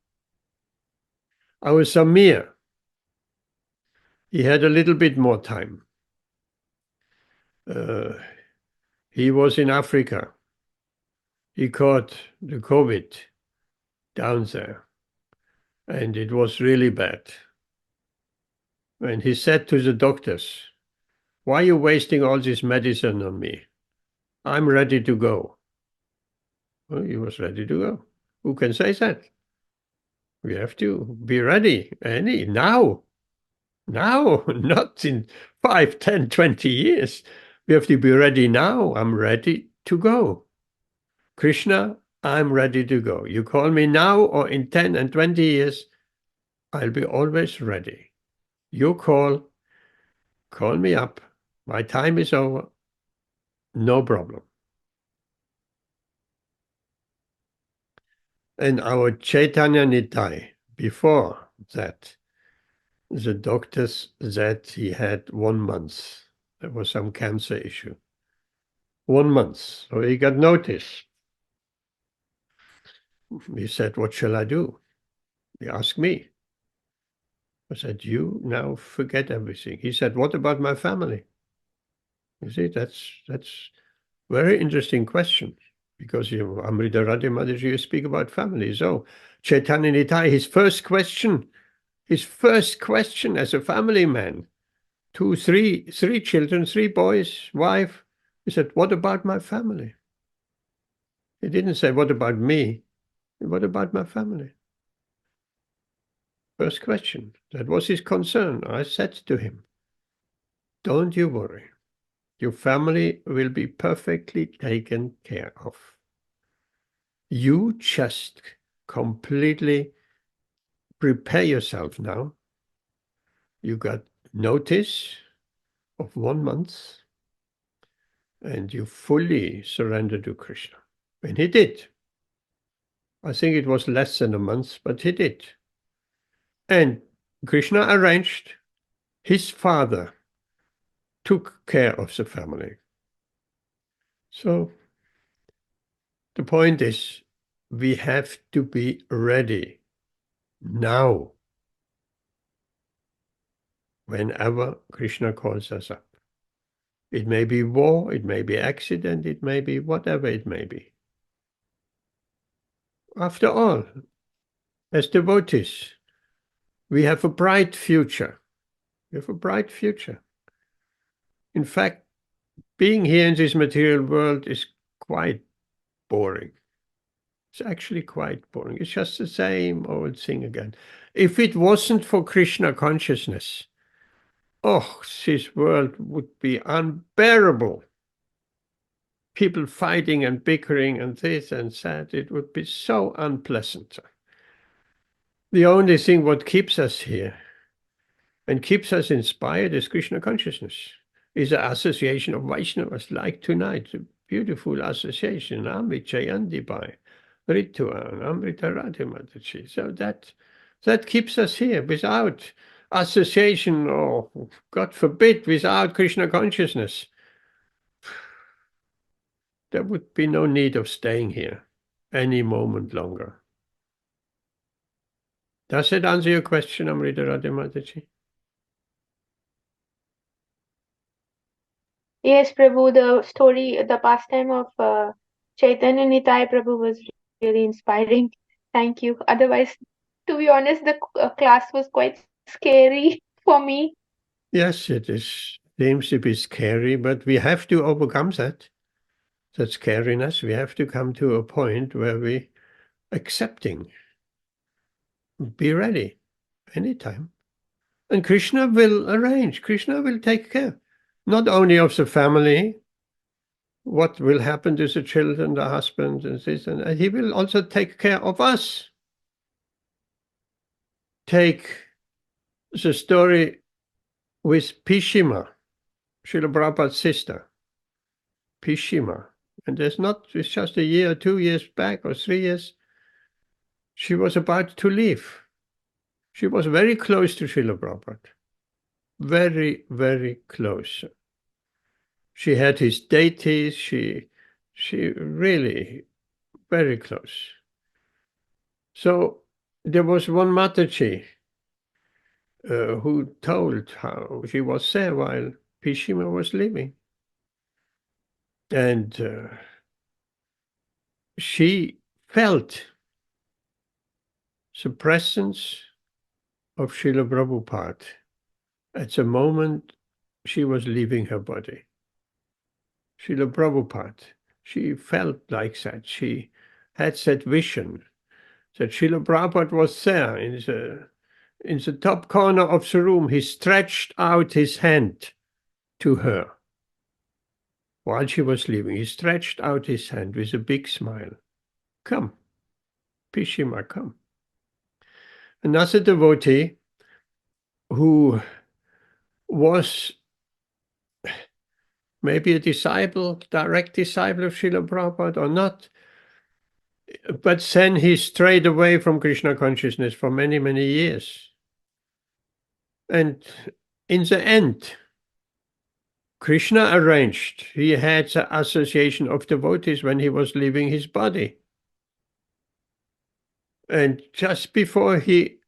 Our Samir. He had a little bit more time. He was in Africa. He caught the COVID down there. And it was really bad. And he said to the doctors, "Why are you wasting all this medicine on me? I'm ready to go." Well, he was ready to go. Who can say that? We have to be ready now, not in 5, 10, 20 years. We have to be ready now. I'm ready to go. Krishna, I'm ready to go. You call me now or in 10 and 20 years, I'll be always ready. You call me up. My time is over. No problem. And our Chaitanya Nitai, before that, the doctors said he had 1 month. There was some cancer issue. 1 month. So he got notice. He said, "What shall I do?" He asked me. I said, "You now forget everything." He said, "What about my family?" You see, that's very interesting question. Because Amrita Radha Mataji, you speak about family. So Chaitanya Nitai, his first question as a family man, 3 children, 3 boys, wife. He said, "What about my family?" He didn't say, "What about me?" What about my family? First question. That was his concern. I said to him, "Don't you worry. Your family will be perfectly taken care of. You just completely prepare yourself now. You got notice of 1 month and you fully surrender to Krishna." And he did. I think it was less than a month, but he did. And Krishna arranged, his father took care of the family. So the point is, we have to be ready now, whenever Krishna calls us up. It may be war, it may be accident, it may be whatever it may be. After all, as devotees, we have a bright future. We have a bright future. In fact, being here in this material world is quite boring. It's actually quite boring. It's just the same old thing again. If it wasn't for Krishna consciousness, oh, this world would be unbearable. People fighting and bickering and this and that, it would be so unpleasant. The only thing what keeps us here and keeps us inspired is Krishna consciousness, is the association of Vaishnavas like tonight, a beautiful association, Amit Jayandibai, Rituan, Amrita Radha Mataji. So that keeps us here. Without association, or God forbid, without Krishna consciousness, there would be no need of staying here any moment longer. Does it answer your question, Amrita Radha Mataji? Yes, Prabhu, the story, the pastime of Chaitanya Nitai Prabhu was really inspiring. Thank you. Otherwise, to be honest, the class was quite scary for me. Yes, it is. Seems to be scary, but we have to overcome that scariness. We have to come to a point where we accepting. Be ready anytime. And Krishna will arrange. Krishna will take care, not only of the family, what will happen to the children, the husband, and this, and he will also take care of us. Take the story with Pishima, Srila Prabhupada's sister, Pishima. And it's just a year, 2 years back, or 3 years, she was about to leave. She was very close to Srila Prabhupada. Very, very close. She had his deities, she really very close. So there was one Mataji who told how she was there while Pishima was leaving. And she felt the presence of Srila Prabhupada at the moment she was leaving her body. Srila Prabhupada, she felt like that. She had that vision that Srila Prabhupada was there in the top corner of the room. He stretched out his hand to her while she was leaving. He stretched out his hand with a big smile. Come, Pishima, come. Another devotee who was maybe a disciple, direct disciple of Srila Prabhupada or not, but then he strayed away from Krishna consciousness for many, many years. And in the end, Krishna arranged, he had the association of devotees when he was leaving his body. And just before he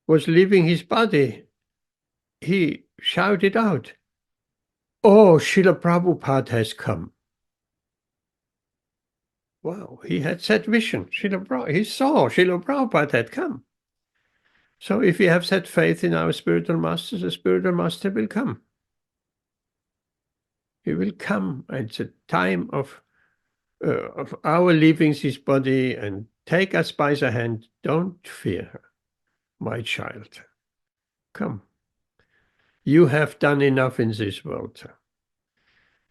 was leaving his body, he shouted out, "Oh, Srila Prabhupada has come." Wow, he had that vision. He saw Srila Prabhupada had come. So if we have that faith in our spiritual master, the spiritual master will come. He will come at the time of our leaving this body and take us by the hand. Don't fear, my child. Come. You have done enough in this world.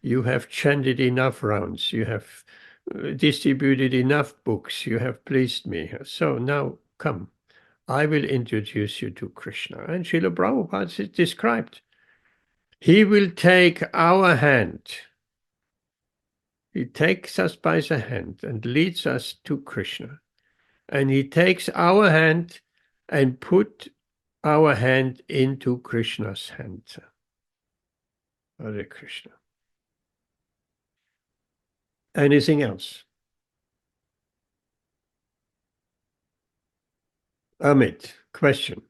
You have chanted enough rounds. You have distributed enough books. You have pleased me. So now come. I will introduce you to Krishna. And Srila Prabhupada described, he will take our hand. He takes us by the hand and leads us to Krishna. And he takes our hand and put our hand into Krishna's hand. Hare Krishna. Anything else? Amit, question.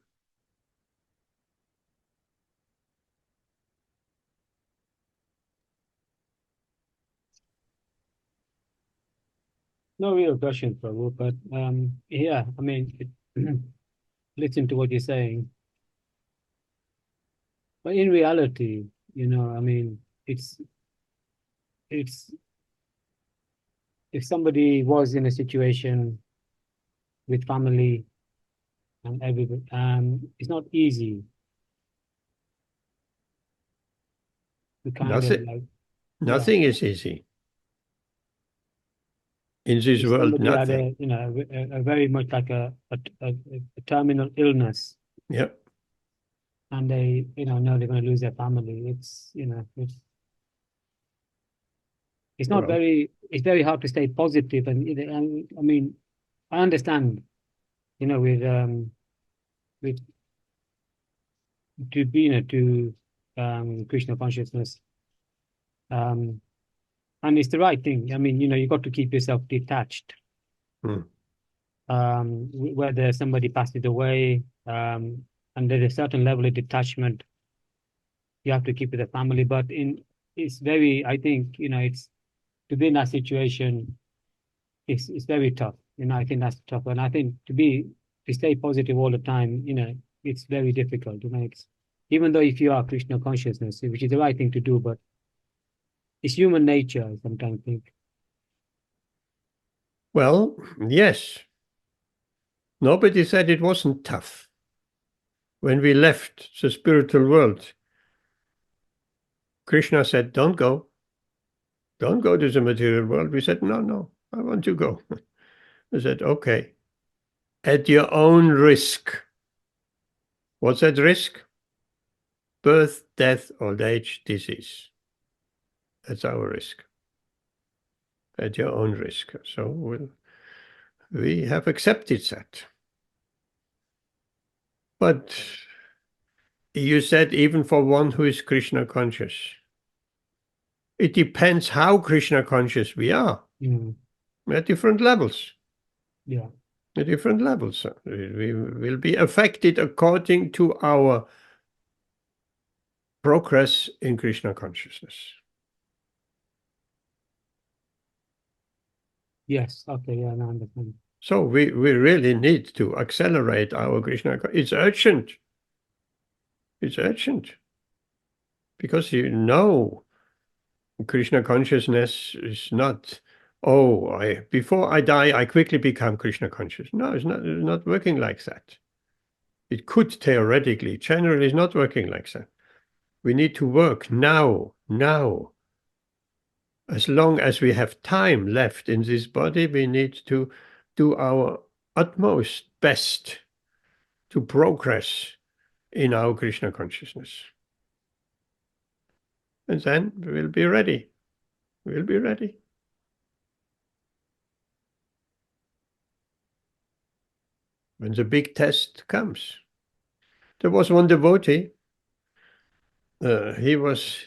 No real question, Prabhu, but yeah, I mean, listen to what you're saying. But in reality, I mean, it's if somebody was in a situation with family and everybody, it's not easy to kind of like, Nothing is easy. In this if world, somebody had nothing. a very much like a terminal illness, Yep. and they, know they're going to lose their family. It's, it's not Well, it's very hard to stay positive. And I mean, I understand, with to be, to Krishna consciousness, and it's the right thing. I mean, you got to keep yourself detached. Whether somebody passes away, and there's a certain level of detachment you have to keep with the family, but it's very, I think, to be in that situation, it's very tough. I think that's tough. And I think to stay positive all the time, it's very difficult. Even though if you are Krishna consciousness, which is the right thing to do, but it's human nature, I sometimes think. Well, yes. Nobody said it wasn't tough. When we left the spiritual world, Krishna said, don't go. Don't go to the material world. We said, no, I want to go. I said, okay, at your own risk. What's that risk? Birth, death, old age, disease. That's our risk. At your own risk. So we have accepted that. But you said even for one who is Krishna conscious, it depends how Krishna conscious we are. At different levels. Yeah. At different levels. We will be affected according to our progress in Krishna consciousness. Yes. Okay. Yeah, I understand. So we really need to accelerate our Krishna. It's urgent. It's urgent. Because Krishna consciousness is not, before I die, I quickly become Krishna conscious. No, it's not working like that. It could theoretically, generally it's not working like that. We need to work now. As long as we have time left in this body, we need to do our utmost best to progress in our Krishna consciousness. And then we'll be ready. We'll be ready. When the big test comes. There was one devotee. He was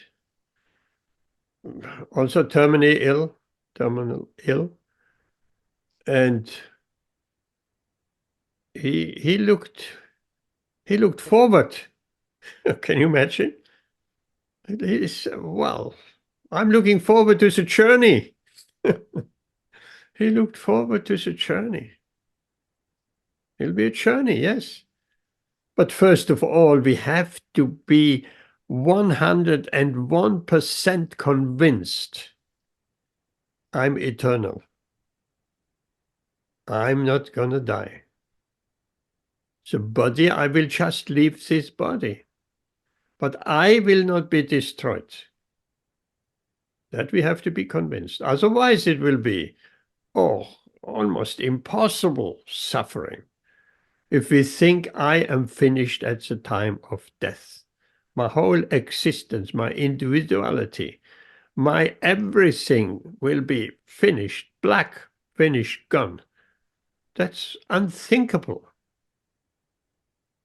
also terminal ill. And he looked forward. Can you imagine? He said, well, I'm looking forward to the journey. He looked forward to the journey. It'll be a journey, yes. But first of all, we have to be 101% convinced I'm eternal. I'm not going to die. The body, I will just leave this body. But I will not be destroyed. That we have to be convinced. Otherwise it will be, almost impossible suffering. If we think I am finished at the time of death, my whole existence, my individuality, my everything will be finished, black, finished, gone. That's unthinkable.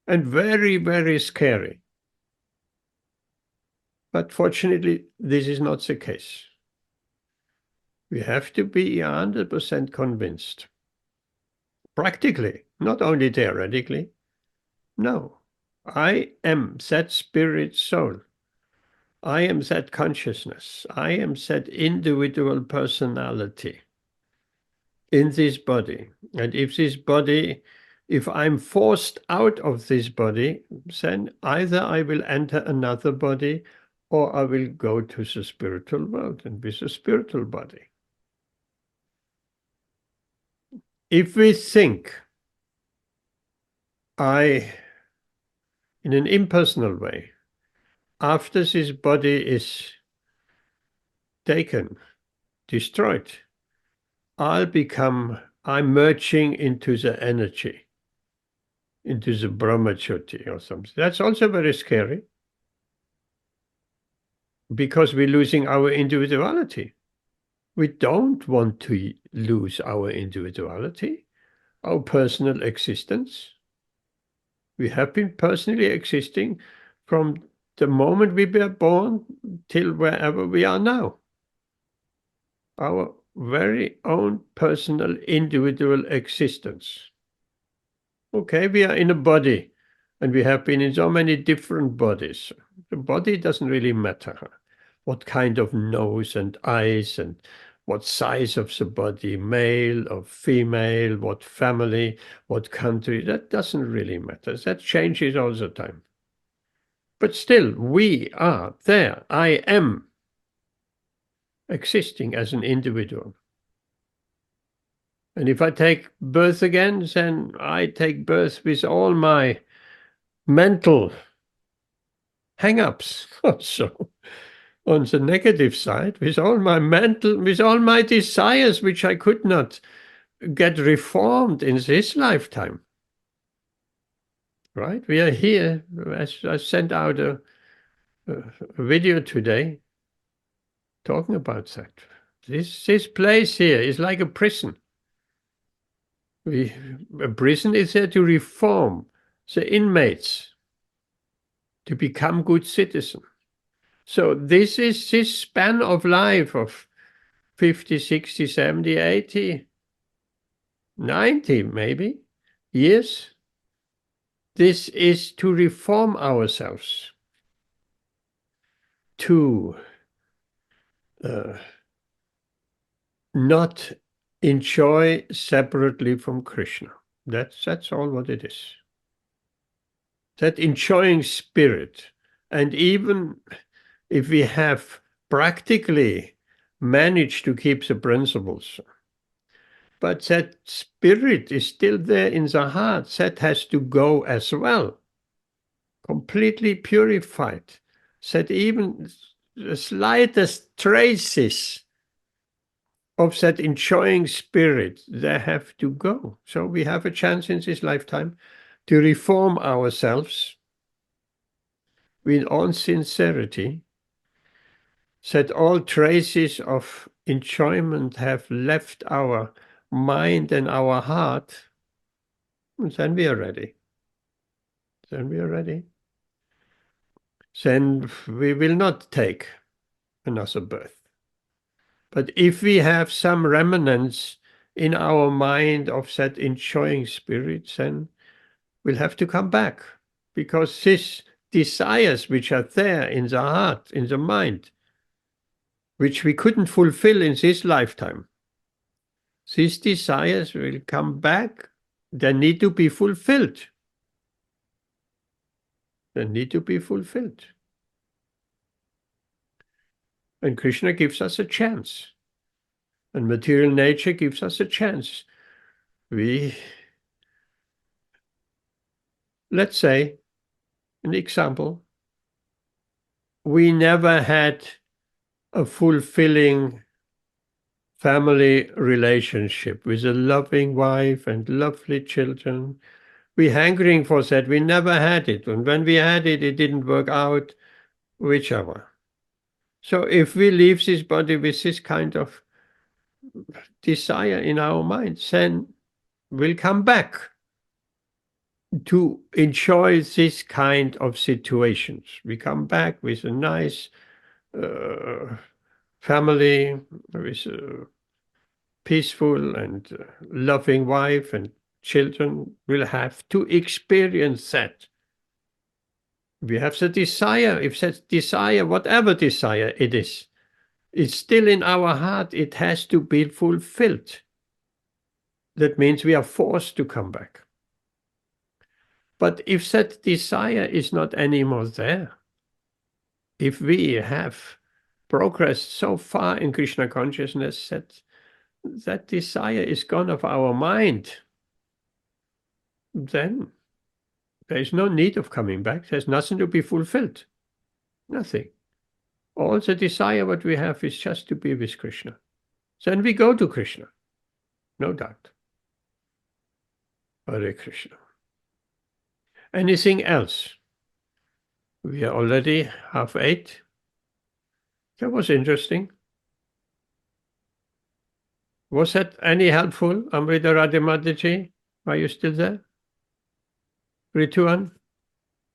And very, very scary. But fortunately, this is not the case. We have to be 100% convinced. Practically, not only theoretically. No, I am that spirit soul. I am that consciousness. I am that individual personality in this body. And if I'm forced out of this body, then either I will enter another body or I will go to the spiritual world and be a spiritual body. If we think in an impersonal way, after this body is taken, destroyed, I'm merging into the energy, into the Brahma Jyoti or something. That's also very scary because we're losing our individuality. We don't want to lose our individuality, our personal existence. We have been personally existing from the moment we were born till wherever we are now. Our very own personal individual existence. Okay, we are in a body and we have been in so many different bodies. The body doesn't really matter. What kind of nose and eyes and what size of the body, male or female, what family, what country, that doesn't really matter. That changes all the time. But still, we are there. I am existing as an individual. And if I take birth again, then I take birth with all my mental hang-ups also. On the negative side, with all my desires, which I could not get reformed in this lifetime. Right? We are here. I sent out a video today talking about that. This place here is like a prison. A prison is there to reform the inmates to become good citizens. So this is this span of life of 50, 60, 70, 80, 90 maybe years. This is to reform ourselves, to not enjoy separately from Krishna. That's all what it is. That enjoying spirit. And even if we have practically managed to keep the principles, but that spirit is still there in the heart, that has to go as well. Completely purified. That even the slightest traces of that enjoying spirit, they have to go. So we have a chance in this lifetime to reform ourselves with all sincerity, that all traces of enjoyment have left our mind and our heart, then we are ready. Then we are ready. Then we will not take another birth. But if we have some remnants in our mind of that enjoying spirit, then we'll have to come back, because these desires which are there in the heart, in the mind, which we couldn't fulfill in this lifetime, these desires will come back. They need to be fulfilled. They need to be fulfilled. And Krishna gives us a chance. And material nature gives us a chance. Let's say, an example, we never had a fulfilling family relationship with a loving wife and lovely children. We're hankering for that. We never had it. And when we had it, it didn't work out, whichever. So if we leave this body with this kind of desire in our minds, then we'll come back to enjoy this kind of situations. We come back with a nice family, with a peaceful and loving wife and children. Will have to experience that. We have the desire. If that desire, whatever desire it is, it's still in our heart, it has to be fulfilled. That means we are forced to come back. But if that desire is not anymore there, if we have progressed so far in Krishna consciousness that desire is gone of our mind, then there is no need of coming back. There's nothing to be fulfilled. Nothing. All the desire what we have is just to be with Krishna. Then we go to Krishna. No doubt. Hare Krishna. Anything else? We are already 7:30. That was interesting. Was that any helpful, Amrita Radhimataji? Are you still there? Rituan?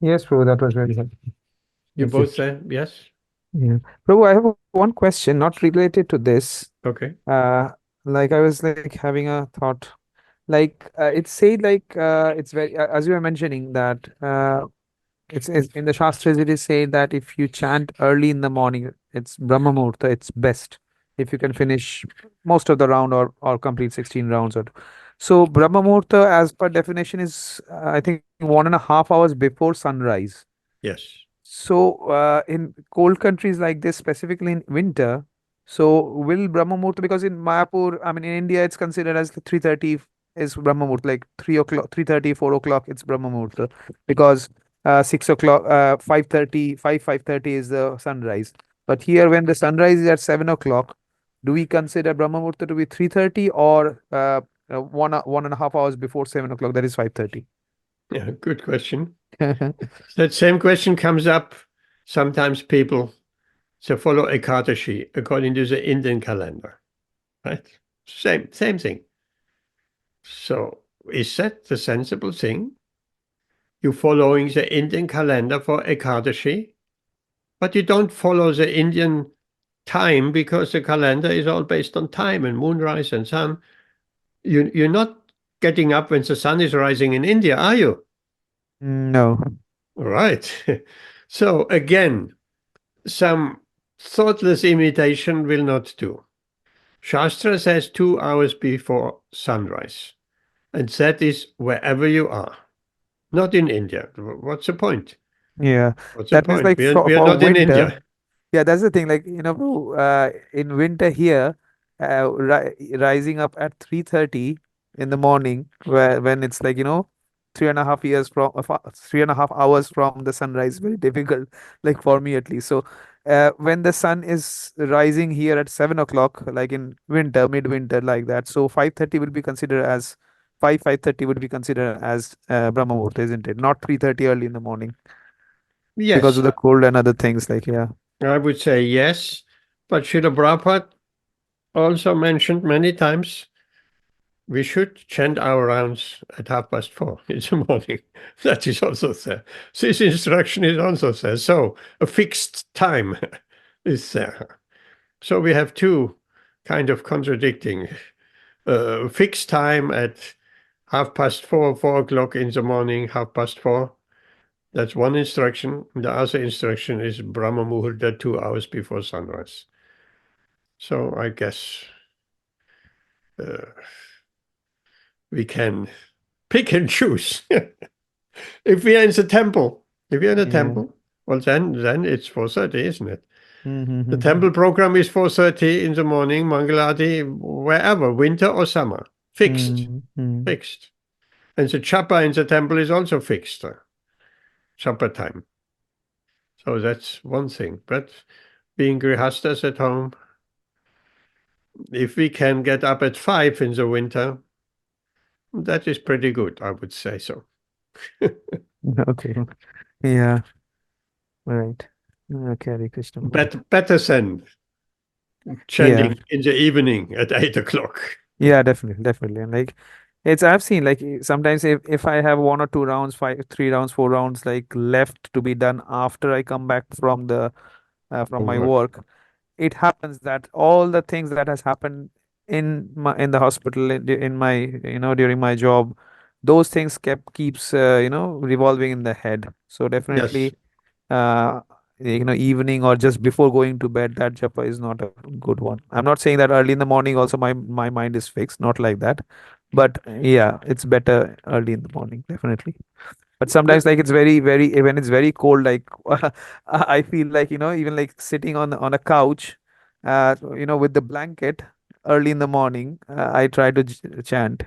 Yes, Prabhu, that was very helpful. You Yes, both yes. there? Yes? Yeah. Prabhu, I have one question, not related to this. Okay. Like I was like having a thought. Like it's said like it's very as you were mentioning that it's in the Shastras it is said that if you chant early in the morning, it's Brahma muhurta, it's best. if you can finish most of the round or complete 16 rounds. So Brahma Muhurta, as per definition, is I think 1.5 hours before sunrise. Yes. So in cold countries like this, specifically in winter, so will Brahma Muhurta, because in Mayapur, I mean in India, it's considered as 3:30 is Brahma Muhurta, like 3 o'clock, 3:30, 4 o'clock, it's Brahma Muhurta, because 6 o'clock, 5:30, 5:30 is the sunrise. But here, when the sunrise is at 7 o'clock, do we consider Brahma Muhurta to be 3:30 or 1.5 hours before 7 o'clock? That is 5:30. Yeah, good question. That same question comes up. Sometimes people follow Ekadashi according to the Indian calendar, right? Same thing. So is that the sensible thing? You're following the Indian calendar for Ekadashi, but you don't follow the Indian time because the calendar is all based on time and moonrise and sun. You're not getting up when the sun is rising in India, are you? No. Right. So again, some thoughtless imitation will not do. Shastra says 2 hours before sunrise, and that is wherever you are, not in India. What's the point? Yeah, What's the that means point? like We for are not in winter. India. Yeah, that's the thing. Like, bro, in winter here, rising up at 3:30 in the morning, when it's like, 3.5 years from 3.5 hours from the sunrise, very difficult, like for me at least. So, when the sun is rising here at 7 o'clock, like in winter, midwinter, like that, so 5:30 will be considered as 5:30 would be considered as Brahma Muhurta, isn't it? Not 3:30 early in the morning because Yes, of the cold and other things. Like, yeah. I would say yes, but Srila Prabhupada also mentioned many times we should chant our rounds at 4:30 in the morning. That is also there. This instruction is also there. So a fixed time is there. So we have two kind of contradicting. Fixed time at 4:30, 4 o'clock in the morning, 4:30. That's one instruction. The other instruction is Brahma Muhurta 2 hours before sunrise. So I guess we can pick and choose. If we are in the temple, well, then it's 4:30, isn't it? The temple program is 4:30 in the morning, Mangalati, wherever, winter or summer, fixed. Fixed. And the chapa in the temple is also fixed, chapa time. So that's one thing. But being grihastas at home, if we can get up at 5 in the winter, that is pretty good, I would say so. Okay. Yeah. Right. Okay, Hare Krishna. Better than chanting in the evening at 8 o'clock. Yeah, definitely. And like I've seen like sometimes if I have 1 or 2 rounds, 3 rounds, 4 rounds like left to be done after I come back from the from my work, it happens that all the things that has happened in the hospital in my during my job, those things keeps revolving in the head. So definitely uh evening or just before going to bed, that japa is not a good one. I'm not saying that early in the morning also my mind is fixed, not like that, but yeah, it's better early in the morning, definitely. But sometimes like it's very when it's very cold, like I feel like even like sitting on a couch with the blanket early in the morning, I try to chant.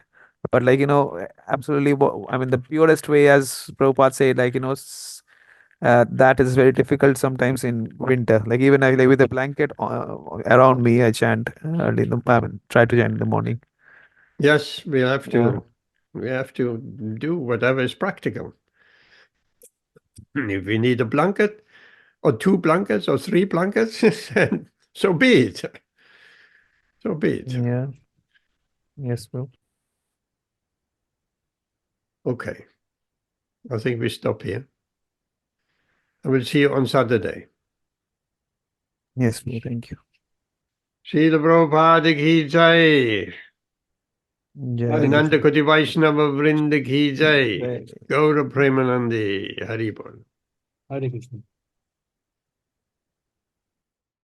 But like absolutely, I mean the purest way, as Prabhupada said, like that is very difficult sometimes in winter. Like even I like with a blanket around me, I chant early in the I mean, try to chant in the morning. Yes, we have to. Yeah. We have to do whatever is practical. If we need a blanket or 2 blankets or 3 blankets, then so be it. So be it. Yeah. Yes, bro. Okay. I think we stop here. I will see you on Saturday. Yes, bro. Thank you. Srila Prabhupada ki jai. Jai Ananda Krishna. Koti Vaishnava Vrinda ki jai. Jai. Gaura Premanandi Hari Bol. Hare Krishna.